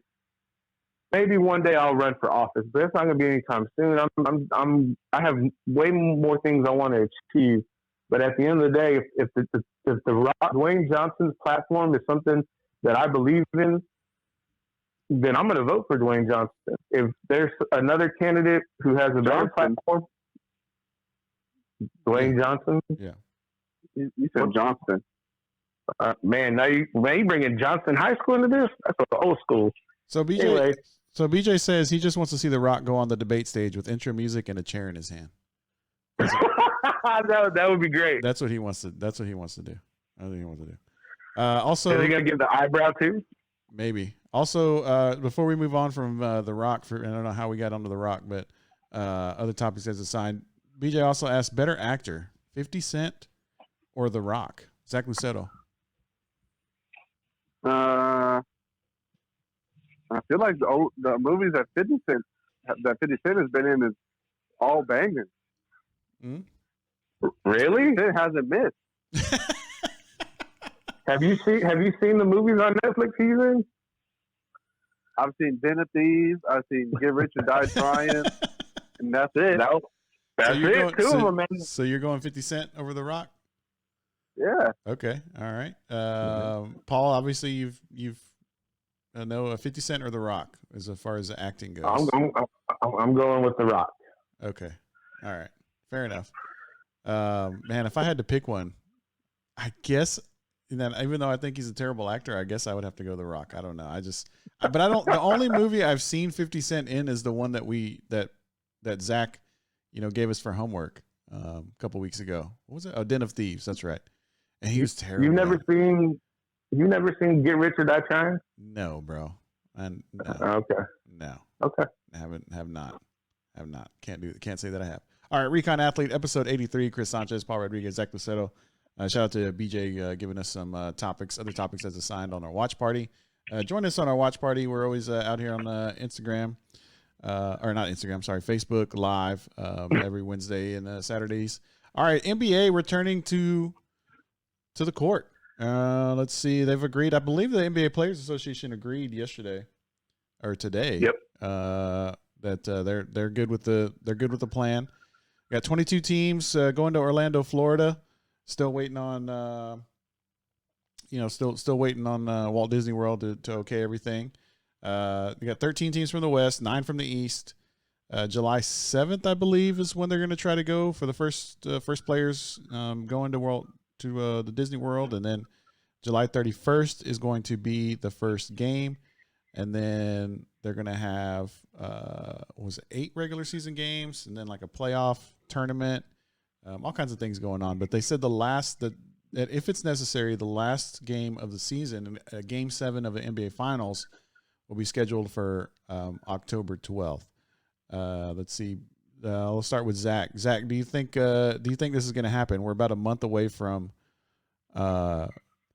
maybe one day I'll run for office, but it's not going to be anytime soon. I have way more things I want to achieve. But at the end of the day, if Dwayne Johnson's platform is something that I believe in, then I'm going to vote for Dwayne Johnson. If there's another candidate who has a better platform, Dwayne Johnson. Yeah. You said Johnson. Man, you bringing Johnson High School into this? That's old school. So BJ says he just wants to see The Rock go on the debate stage with intro music and a chair in his hand. That would be great. That's what he wants to do. I think he wants to do. Also, are they gonna give the eyebrow too? Maybe. Also, before we move on from The Rock, I don't know how we got onto The Rock, but other topics as assigned. BJ also asked, better actor, 50 Cent or The Rock? Zach Lucetto. I feel like the movies that 50 Cent has been in is all bangers. Mm-hmm. Really? It hasn't missed. Have you seen the movies on Netflix he's in? I've seen Den of Thieves. I've seen Get Rich or Die Trying, and that's it. That's it. Two of them, man. So you're going 50 Cent over The Rock? Yeah. Okay. All right. Paul, obviously you've a 50 Cent or The Rock as far as the acting goes. I'm going with The Rock. Okay. All right. Fair enough. Man, if I had to pick one, I guess, even though I think he's a terrible actor, I guess I would have to go The Rock. I don't know. But I don't. The only movie I've seen 50 Cent in is the one that Zach, gave us for homework a couple weeks ago. What was it? Oh, Den of Thieves. That's right. And he was terrible. You've never seen Get Rich or Die Trying? No, bro. No. Okay. No. Okay. Have not. Can't say that I have. All right, Recon Athlete, episode 83. Chris Sanchez, Paul Rodriguez, Zach Lucetto. Shout out to BJ giving us some other topics as assigned on our watch party. Join us on our watch party. We're always out here on Instagram, or not Instagram, sorry, Facebook Live every Wednesday and Saturdays. All right, NBA returning to the court. Let's see, they've agreed. I believe the NBA Players Association agreed yesterday or today. Yep. That they're good with the plan. We got 22 teams going to Orlando, Florida. Still waiting on, still waiting on Walt Disney World to okay everything. We got 13 teams from the West, 9 from the East. July 7th, I believe, is when they're going to try to go for the first players going to the Disney World, and then July 31st is going to be the first game, and then they're going to have 8 regular season games, and then like a playoff tournament, all kinds of things going on. But they said that if it's necessary, the last game of the season, Game 7 of the NBA Finals, will be scheduled for October 12th. Let's see. I'll start with Zach. Zach, do you think this is going to happen? We're about a month away from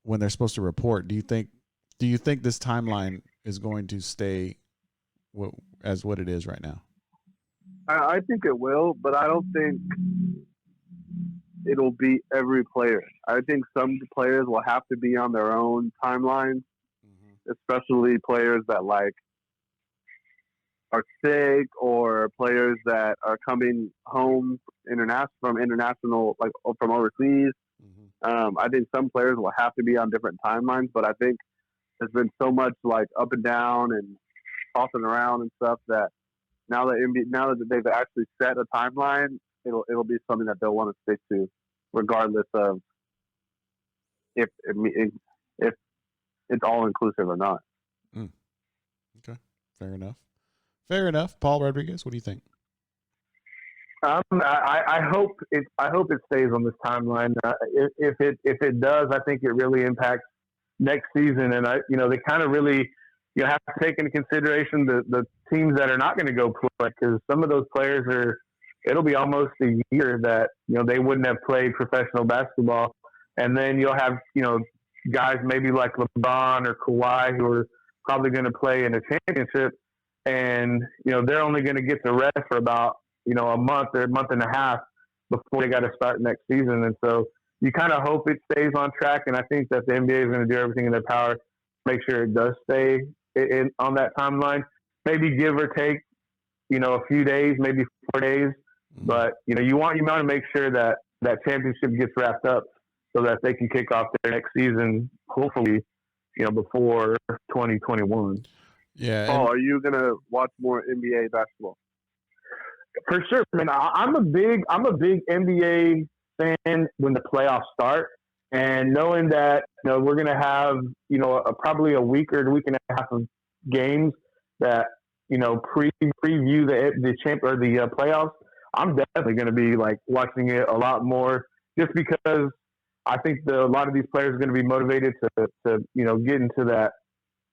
when they're supposed to report. Do you think this timeline is going to stay as what it is right now? I think it will, but I don't think it'll be every player. I think some players will have to be on their own timeline, especially players that are sick or players that are coming home from international, like from overseas. I think some players will have to be on different timelines, but I think there's been so much like up and down and tossing around and stuff that now that they've actually set a timeline, it'll be something that they'll want to stick to, regardless of if it's all inclusive or not. Okay, fair enough. Paul Rodriguez, what do you think? I hope it stays on this timeline. If it does, I think it really impacts next season, and they kind of really have to take into consideration the teams that are not going to go play, because some of those players it'll be almost a year that they wouldn't have played professional basketball, and then you'll have guys maybe like LeBron or Kawhi who are probably going to play in a championship, and they're only going to get to rest for about a month or a month and a half before they got to start next season. And so you kind of hope it stays on track, and I think that the NBA is going to do everything in their power to make sure it does stay on that timeline. Maybe give or take a few days, maybe 4 days, but you want to make sure that championship gets wrapped up so that they can kick off their next season, hopefully before 2021. Yeah. Paul, are you gonna watch more NBA basketball? For sure, man. I'm a big NBA fan when the playoffs start, and knowing that we're gonna have probably a week or a week and a half of games that preview the champ or the playoffs. I'm definitely gonna be watching it a lot more, just because I think a lot of these players are gonna be motivated to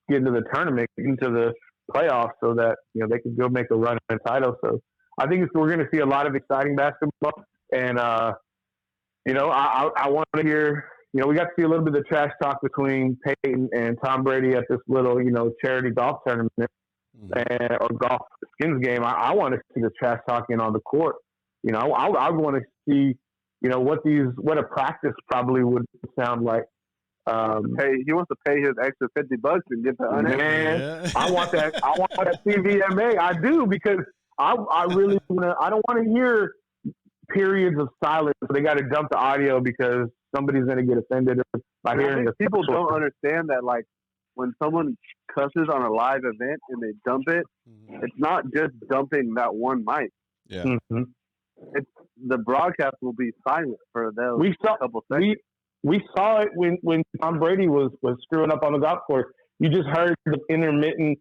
get into the tournament, into the playoffs, so that they can go make a run at the title. So I think we're going to see a lot of exciting basketball, and I want to hear. We got to see a little bit of trash talk between Peyton and Tom Brady at this little charity golf tournament or golf skins game. I want to see the trash talking on the court. I want to see what a practice probably would sound like. He wants to pay his extra $50 and get the man. Yeah. I want that CVMA. I do, because I really I don't want to hear periods of silence. They got to dump the audio because somebody's going to get offended by hearing it. People don't understand that when someone cusses on a live event and they dump it, it's not just dumping that one mic. Yeah. Mm-hmm. It's the broadcast will be silent for those couple seconds. We saw it when Tom Brady was screwing up on the golf course. You just heard the intermittent,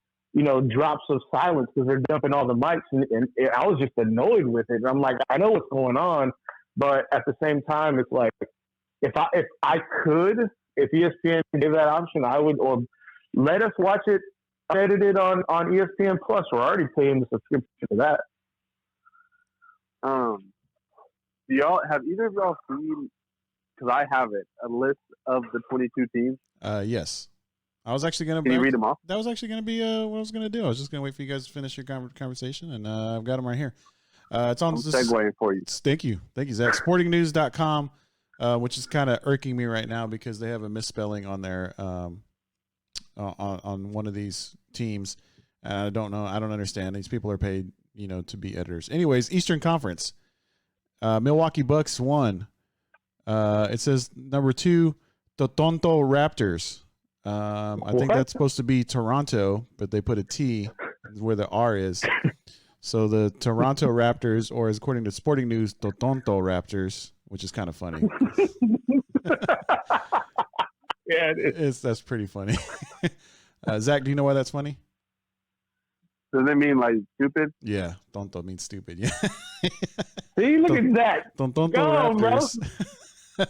drops of silence because they're dumping all the mics, and I was just annoyed with it. And I'm like, I know what's going on, but at the same time, it's like if ESPN gave that option, I would, or let us watch it edited on ESPN Plus. We're already paying the subscription for that. Have either of y'all seen? Because I have it, a list of the 22 teams. Yes. I was actually going to... Can you read them off? That was actually going to be what I was going to do. I was just going to wait for you guys to finish your conversation, and I've got them right here. It's on... I'm segueing for you. Thank you, Zach. Sportingnews.com, which is kind of irking me right now because they have a misspelling on their on one of these teams. I don't know. I don't understand. These people are paid, to be editors. Anyways, Eastern Conference. Milwaukee Bucks won. It says number 2, the Toronto Raptors. I think that's supposed to be Toronto, but they put a T where the R is. So the Toronto Raptors, or as according to Sporting News, Totonto Raptors, which is kind of funny. Yeah, That's pretty funny. Zach, do you know why that's funny? Does it mean like stupid? Yeah, tonto means stupid. Yeah. see, look at that. Tonto Go on, bro. Raptors.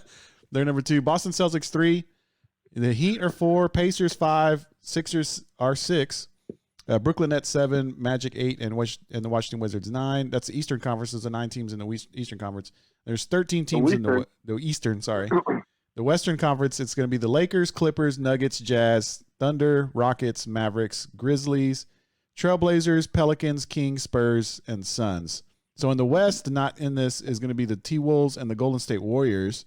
They're number 2. Boston Celtics 3. The Heat are 4. Pacers 5. Sixers are 6. Brooklyn Nets 7. Magic 8. And the Washington Wizards 9. That's the Eastern Conference. There's the 9 teams in the Eastern Conference. There's 13 teams in the Eastern. Sorry. The Western Conference, it's going to be the Lakers, Clippers, Nuggets, Jazz, Thunder, Rockets, Mavericks, Grizzlies, Trailblazers, Pelicans, Kings, Spurs, and Suns. So in the West, not in this is going to be the T-Wolves and the Golden State Warriors.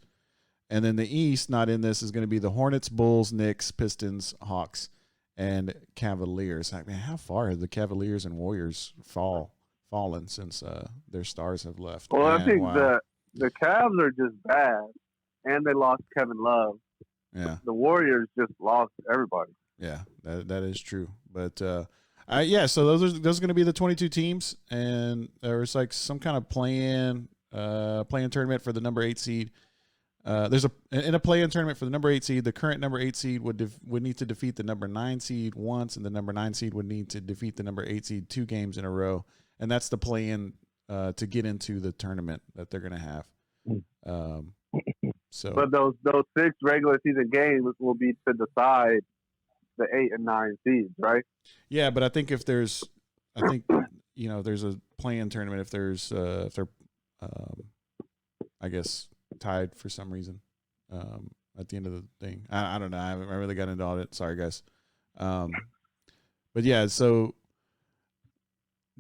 And then the East, not in this, is going to be the Hornets, Bulls, Knicks, Pistons, Hawks, and Cavaliers. I mean, how far have the Cavaliers and Warriors fallen since their stars have left? Well, Man, I think wow. the Cavs are just bad, and they lost Kevin Love. Yeah. The Warriors just lost everybody. Yeah, that is true. But so those are going to be the 22 teams, and there's like some kind of play-in tournament for the number 8 seed. There's in a play-in tournament for the number 8 seed. The current number 8 seed would need to defeat the number 9 seed once, and the number 9 seed would need to defeat the number 8 seed 2 games in a row, and that's the play-in to get into the tournament that they're going to have. But those 6 regular season games will be to decide the 8 and 9 seeds, right? Yeah, but I think there's a play-in tournament if they're I guess tied for some reason at the end of the thing. I don't know. I haven't really got into all it. Sorry, guys. But yeah, so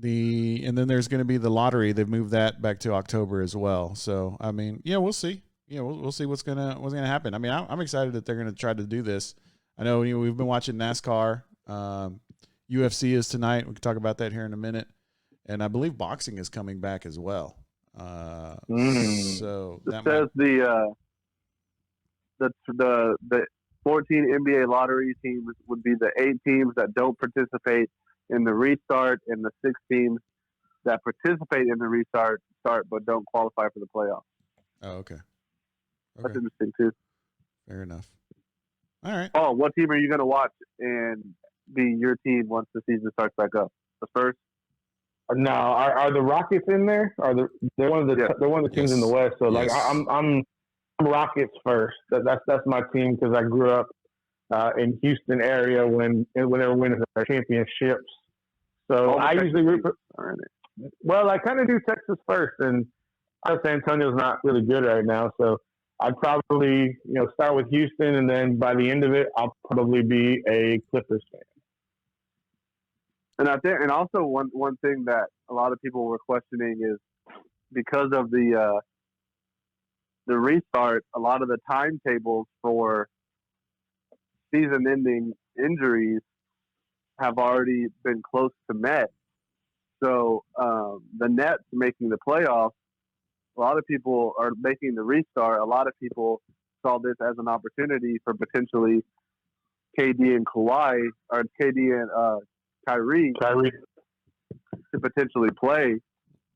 and then there's going to be the lottery. They've moved that back to October as well. So I mean, yeah, we'll see. Yeah, we'll see what's gonna happen. I mean, I'm excited that they're gonna try to do this. I know we've been watching NASCAR. UFC is tonight. We can talk about that here in a minute. And I believe boxing is coming back as well. So it says the 14 NBA lottery teams would be the 8 teams that don't participate in the restart, and the 6 teams that participate in the restart but don't qualify for the playoffs. Oh, okay. That's interesting too. Fair enough. All right. Oh, what team are you going to watch and be your team once the season starts back up? The Spurs? No, are the Rockets in there? They're one of the teams in the West. So like I'm Rockets first. That's my team because I grew up in Houston area when they were winning their championships. So I usually root for. Well, I kind of do Texas first, and San Antonio's not really good right now. So I'd probably start with Houston, and then by the end of it, I'll probably be a Clippers fan. And I think, and also one thing that a lot of people were questioning is because of the restart, a lot of the timetables for season-ending injuries have already been close to met. So the Nets making the playoffs, a lot of people are making the restart. A lot of people saw this as an opportunity for potentially KD and Kawhi, or KD and Kyrie to potentially play,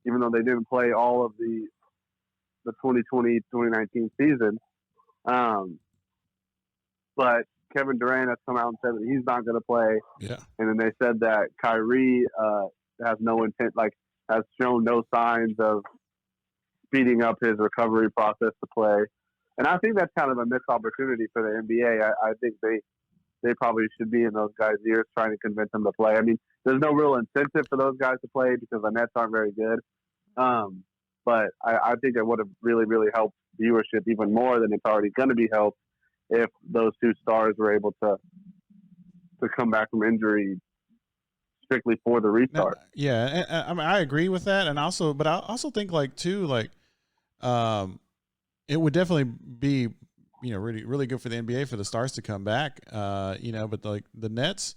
even though they didn't play all of the 2020-2019 season. But Kevin Durant has come out and said that he's not going to play. Yeah. And then they said that Kyrie has no intent, has shown no signs of speeding up his recovery process to play. And I think that's kind of a missed opportunity for the NBA. I think they probably should be in those guys' ears trying to convince them to play. I mean, there's no real incentive for those guys to play because the Nets aren't very good. But I think it would have really, really helped viewership even more than it's already going to be helped if those 2 stars were able to come back from injury strictly for the restart. Yeah, I mean, I agree with that, and but I also think it would definitely be really, really good for the NBA for the stars to come back. But the Nets,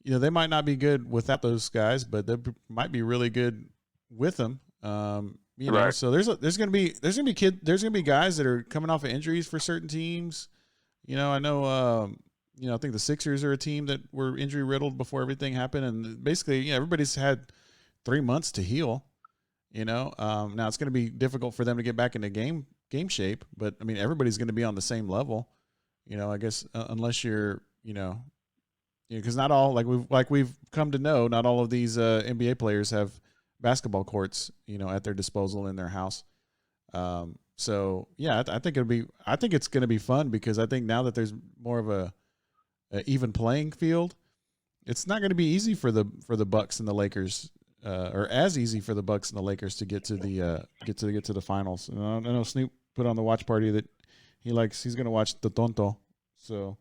they might not be good without those guys, but they might be really good with them. Right. So there's gonna be guys that are coming off of injuries for certain teams. I know. I think the Sixers are a team that were injury riddled before everything happened, and basically, everybody's had 3 months to heal. Now it's going to be difficult for them to get back into game shape, but I mean, everybody's going to be on the same level. I guess unless you're, because not all, like we've come to know, not all of these NBA players have basketball courts, at their disposal in their house. So yeah, I think it's going to be fun, because I think now that there's more of a even playing field, it's not going to be easy for the Bucks and the Lakers, or as easy for the Bucks and the Lakers to get to the finals. And I know Snoop put on the watch party that he's going to watch the Tonto, so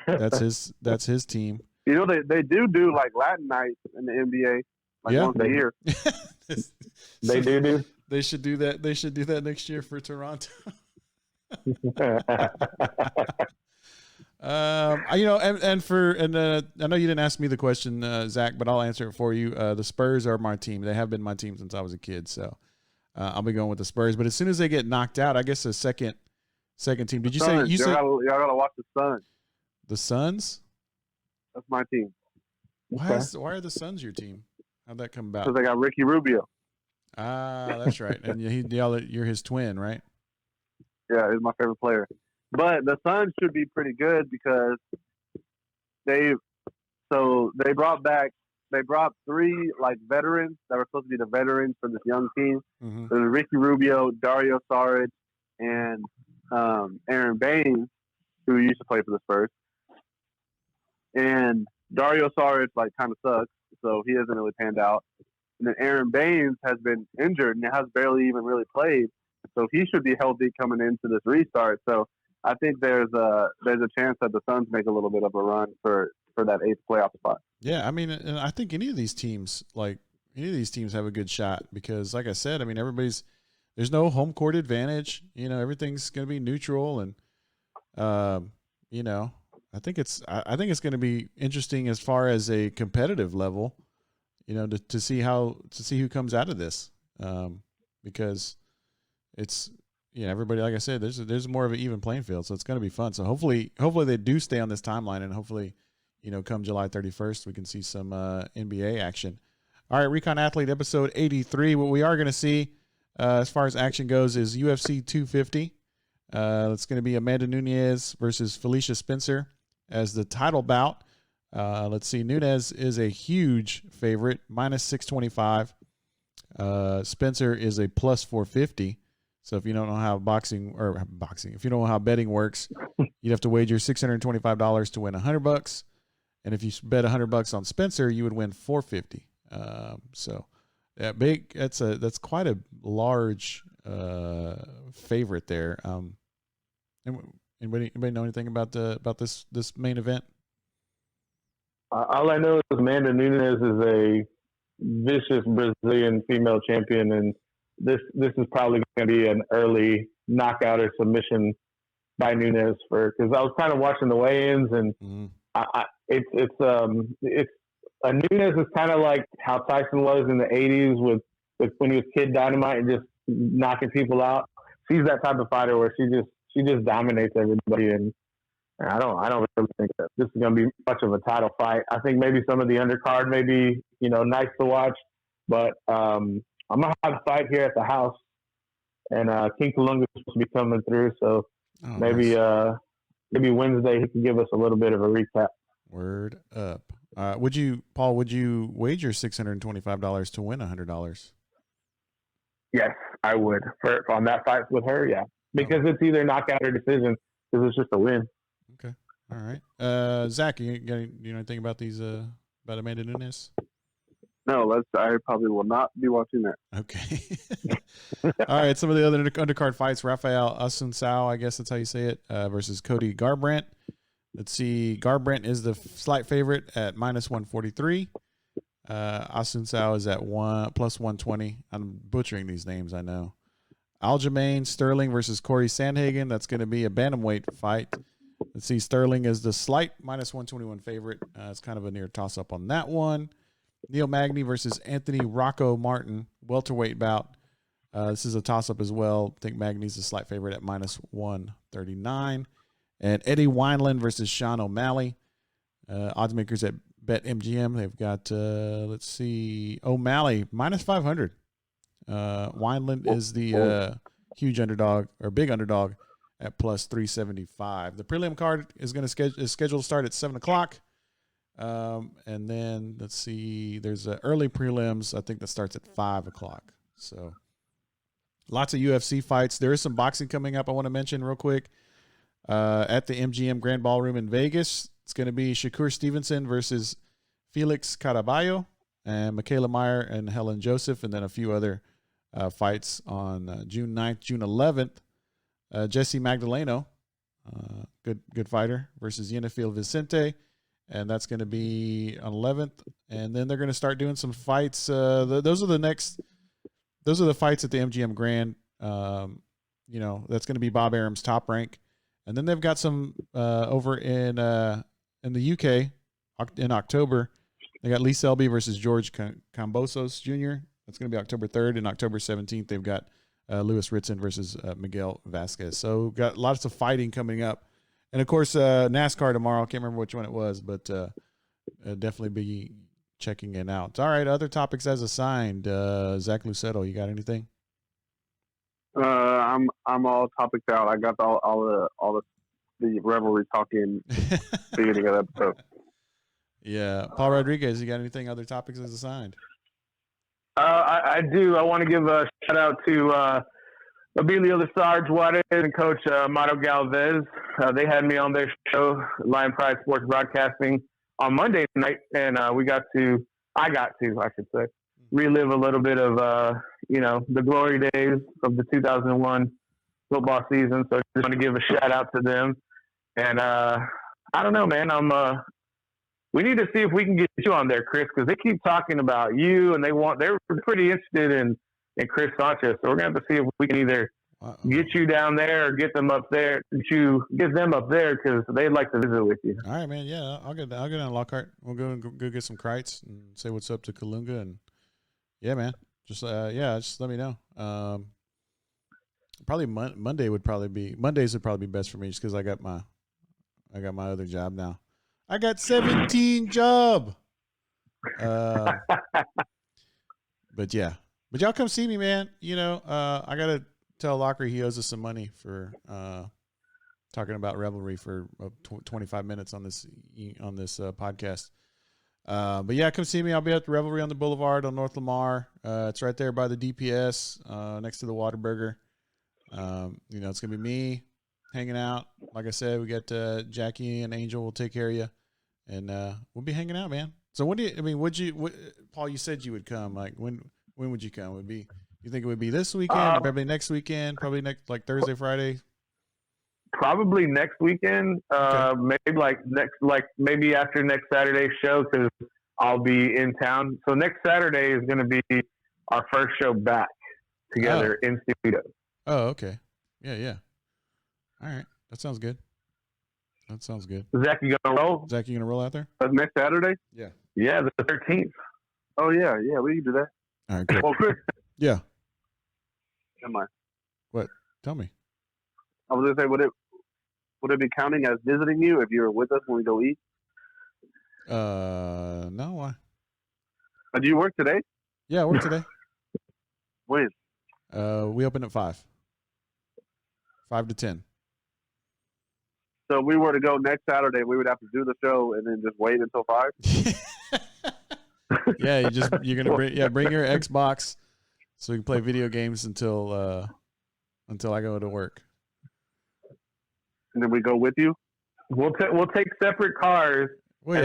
that's his team. They do like Latin nights in the NBA, once a year. They do. They should do that. They should do that next year for Toronto. I know you didn't ask me the question, Zach, but I'll answer it for you. The Spurs are my team. They have been my team since I was a kid, so I'll be going with the Spurs. But as soon as they get knocked out, I guess the second team. Did you say you said y'all gotta watch the Suns? The Suns? That's my team. Why are the Suns your team? How'd that come about? Because I got Ricky Rubio. Ah, that's right. And you're his twin, right? Yeah, he's my favorite player. But the Suns should be pretty good, because they brought 3 veterans that were supposed to be the veterans for this young team. Mm-hmm. There's Ricky Rubio, Dario Saric, and Aaron Baines, who used to play for the Spurs. And Dario Saric kind of sucks, so he hasn't really panned out. And then Aaron Baines has been injured and has barely even really played, so he should be healthy coming into this restart. So I think there's a chance that the Suns make a little bit of a run for that 8th playoff spot. Yeah, I mean, and I think any of these teams have a good shot, because, like I said, I mean, there's no home court advantage. Everything's going to be neutral, and I think it's going to be interesting as far as a competitive level. To see who comes out of this, because it's everybody, like I said, there's more of an even playing field, so it's going to be fun. So hopefully they do stay on this timeline, and hopefully come July 31st we can see some NBA action. All right, Recon Athlete episode 83. What we are going to see as far as action goes is UFC 250. It's going to be Amanda Nunes versus Felicia Spencer as the title bout. Let's see. Nunes is a huge favorite, -625. Spencer is a +450. So if you don't know how if you don't know how betting works, you'd have to wager $625 to win $100. And if you bet $100 on Spencer, you would win $450. So that's quite a large favorite there. Anybody know anything about this main event? All I know is Amanda Nunes is a vicious Brazilian female champion, and this is probably going to be an early knockout or submission by Nunes, because I was kind of watching the weigh-ins, and it's Nunes is kind of like how Tyson was in the '80s with when he was Kid Dynamite and just knocking people out. She's that type of fighter where she just dominates everybody, and I don't really think that this is going to be much of a title fight. I think maybe some of the undercard may be, nice to watch, but I'm going to have a fight here at the house, and King Kalunga is supposed to be coming through, so maybe Wednesday he can give us a little bit of a recap. Word up. Would you wager $625 to win $100? Yes, I would on that fight with her. Yeah, because it's either knockout or decision. Because it's just a win. Okay, all right. Zach, you know anything about these about Amanda Nunes? No, I probably will not be watching that. Okay. All right. Some of the other undercard fights: Rafael Asuncao, I guess that's how you say it, versus Cody Garbrandt. Let's see. Garbrandt is the slight favorite at -143. Asuncao is at +120. I'm butchering these names, I know. Aljamain Sterling versus Corey Sandhagen. That's going to be a bantamweight fight. Let's see. Sterling is the slight -121 favorite. It's kind of a near toss-up on that one. Neil Magny versus Anthony Rocco Martin, welterweight bout. This is a toss-up as well. I think Magny's the slight favorite at -139. And Eddie Wineland versus Sean O'Malley. Oddsmakers at Bet MGM, they've got, let's see, O'Malley, minus 500. Wineland is the huge underdog, or big underdog, at plus 375. The prelim card is scheduled to start at 7 o'clock. And then, let's see, there's early prelims, I think, that starts at 5 o'clock. So lots of UFC fights. There is some boxing coming up I want to mention real quick. At the MGM Grand Ballroom in Vegas, it's going to be Shakur Stevenson versus Felix Caraballo, and Michaela Meyer and Helen Joseph, and then a few other fights on June 9th, June 11th. Jesse Magdaleno, good fighter, versus Yennefield Vicente, and that's going to be on 11th. And then they're going to start doing some fights. Those are the fights at the MGM Grand. That's going to be Bob Arum's Top Rank. And then they've got some over in the UK in October. They got Lee Selby versus George Cambosos Jr. That's going to be October 3rd. And October 17th, they've got Louis Ritson versus Miguel Vasquez. So got lots of fighting coming up. And, of course, NASCAR tomorrow. I can't remember which one it was, but definitely be checking it out. All right, other topics as assigned. Zach Lucetto, you got anything? I'm all topics out. I got all the revelry talking beginning of the episode. Yeah, Paul Rodriguez, you got anything? Other topics as assigned? I do. I want to give a shout out to Abilio Lesarge Juarez and Coach Mato Galvez. They had me on their show, Lion Pride Sports Broadcasting, on Monday night, and I got to, I should say, relive a little bit of the glory days of the 2001 football season. So I just want to give a shout out to them. And I don't know, man. We need to see if we can get you on there, Chris, because they keep talking about you, and they're pretty interested in Chris Sanchez. So we're gonna have to see if we can either get you down there or get them up there. Get them up there because they'd like to visit with you. All right, man. Yeah, I'll get down Lockhart. We'll go get some Krites and say what's up to Kalunga, and yeah, man. Just let me know. Probably Mondays would probably be best for me just because I got my other job now. I got 17 job. But yeah. But y'all come see me, man. I got to tell Locker he owes us some money for talking about Revelry for 25 minutes on this podcast. But yeah, come see me. I'll be at the Revelry on the Boulevard on North Lamar. It's right there by the DPS, next to the Whataburger. It's going to be me hanging out. Like I said, we got Jackie and Angel will take care of you. And we'll be hanging out, man. So Paul, you said you would come. Like when would you come? You think it would be this weekend, probably next weekend, probably next like Thursday, Friday? Probably next weekend. Okay. Maybe after next Saturday's show because I'll be in town. So next Saturday is going to be our first show back together in studio. Oh, okay. Yeah. All right. That sounds good. Zach, you gonna roll? Zach, you gonna roll out there? Next Saturday? Yeah. Yeah, the 13th. Oh yeah, we can do that. All right, cool. Well, Chris. Yeah. Am I? What? Tell me. I was gonna say, would it be counting as visiting you if you were with us when we go eat? No. Why? Do you work today? Yeah, I work today. When? We open at 5. 5 to 10. So if we were to go next Saturday, we would have to do the show and then just wait until 5? Yeah, you're gonna bring your Xbox so we can play video games until I go to work. And then we go with you. We'll take separate cars, we'll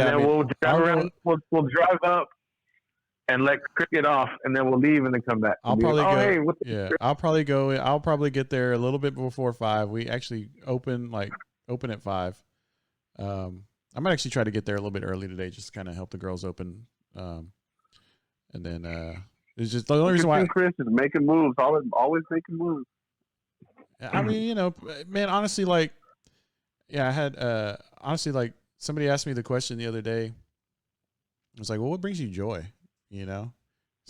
drive around. We'll drive up and let Chris get off, and then we'll leave and then come back. I'll probably get there a little bit before 5. We actually open at 5. I might actually try to get there a little bit early today, just to kind of help the girls open. And then it's just the only reason why Chris is making moves, always making moves. I mean, man, honestly, I had somebody asked me the question the other day. I was like, well, what brings you joy? So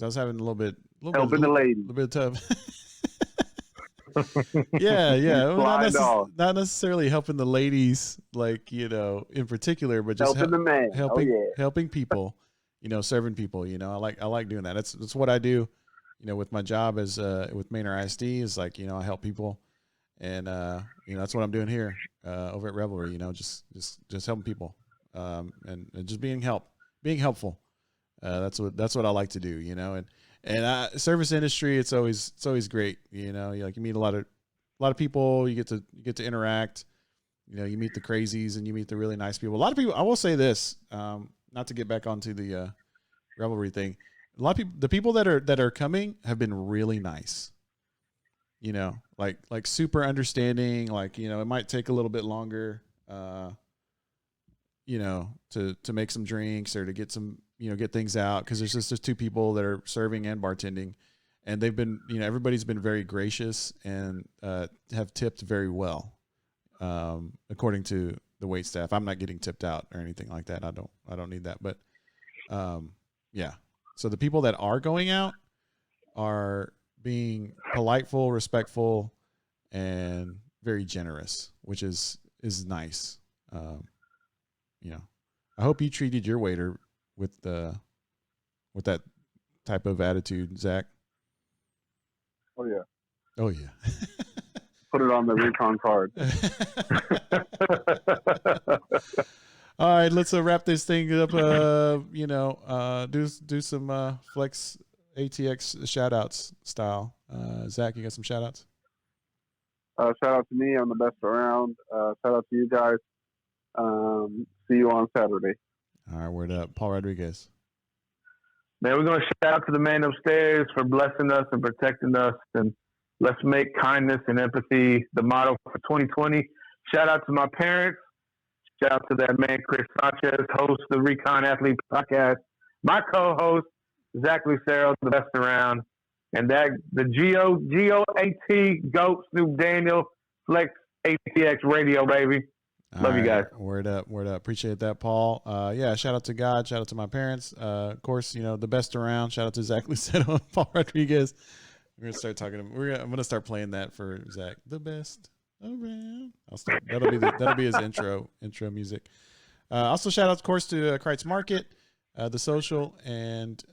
I was having a little bit helping the lady, a little bit tough. Yeah, yeah. Well, Dog. not necessarily helping the ladies, like, in particular, but just Helping the man. helping people, serving people. I like doing that. That's what I do. With my job as with Manor ISD is like, I help people, and that's what I'm doing here over at Revelry. Just helping people, and just being helpful. That's what I like to do. And service industry, it's always great. You meet a lot of people. You get to interact. You meet the crazies and you meet the really nice people. A lot of people. I will say this, not to get back onto the Revelry thing. A lot of people, the people that are coming have been really nice. Like super understanding. Like, it might take a little bit longer. To make some drinks or to get some, get things out. Cause there's two people that are serving and bartending, and they've been, everybody's been very gracious and, have tipped very well. According to the wait staff. I'm not getting tipped out or anything like that. I don't need that. But, yeah. So the people that are going out are being politeful, respectful, and very generous, which is nice. I hope you treated your waiter with that type of attitude, Zach. Oh yeah. Oh yeah. Put it on the recon card. All right, let's wrap this thing up. Do some Flex ATX shout outs style. Zach, you got some shout outs? Shout out to me. I'm the best around. Shout out to you guys. See you on Saturday. All right, word up. Paul Rodriguez. Man, we're going to shout out to the man upstairs for blessing us and protecting us. And let's make kindness and empathy the motto for 2020. Shout out to my parents. Shout out to that man, Chris Sanchez, host of the Recon Athlete Podcast. My co-host, Zach Lucero, the best around. And the GOAT, GOAT, Snoop Daniel, Flex ATX Radio, baby. Love you guys. Word up. Appreciate that, Paul. Yeah, shout out to God. Shout out to my parents. Of course, the best around. Shout out to Zach Lucero and Paul Rodriguez. We're gonna start talking. I'm gonna start playing that for Zach. The best around. That'll be his intro music. Also, shout out, of course, to Kreitz Market, The Social, and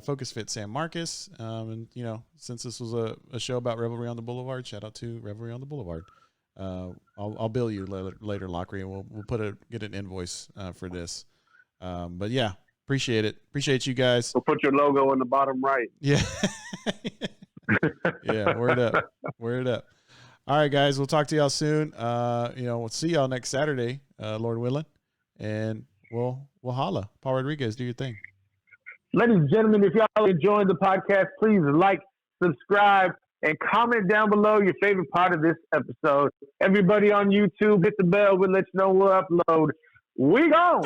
Focus Fit San Marcos. And since this was a show about Revelry on the Boulevard, shout out to Revelry on the Boulevard. I'll bill you later, Lockery, and we'll get an invoice for this. But yeah, appreciate it. Appreciate you guys. We'll put your logo in the bottom right. Yeah. Yeah. Word up. All right, guys. We'll talk to y'all soon. We'll see y'all next Saturday, Lord willing, and we'll holla. Paul Rodriguez, do your thing. Ladies and gentlemen, if y'all enjoying the podcast, please like, subscribe, and comment down below your favorite part of this episode. Everybody on YouTube, hit the bell. We'll let you know we'll upload. We gone.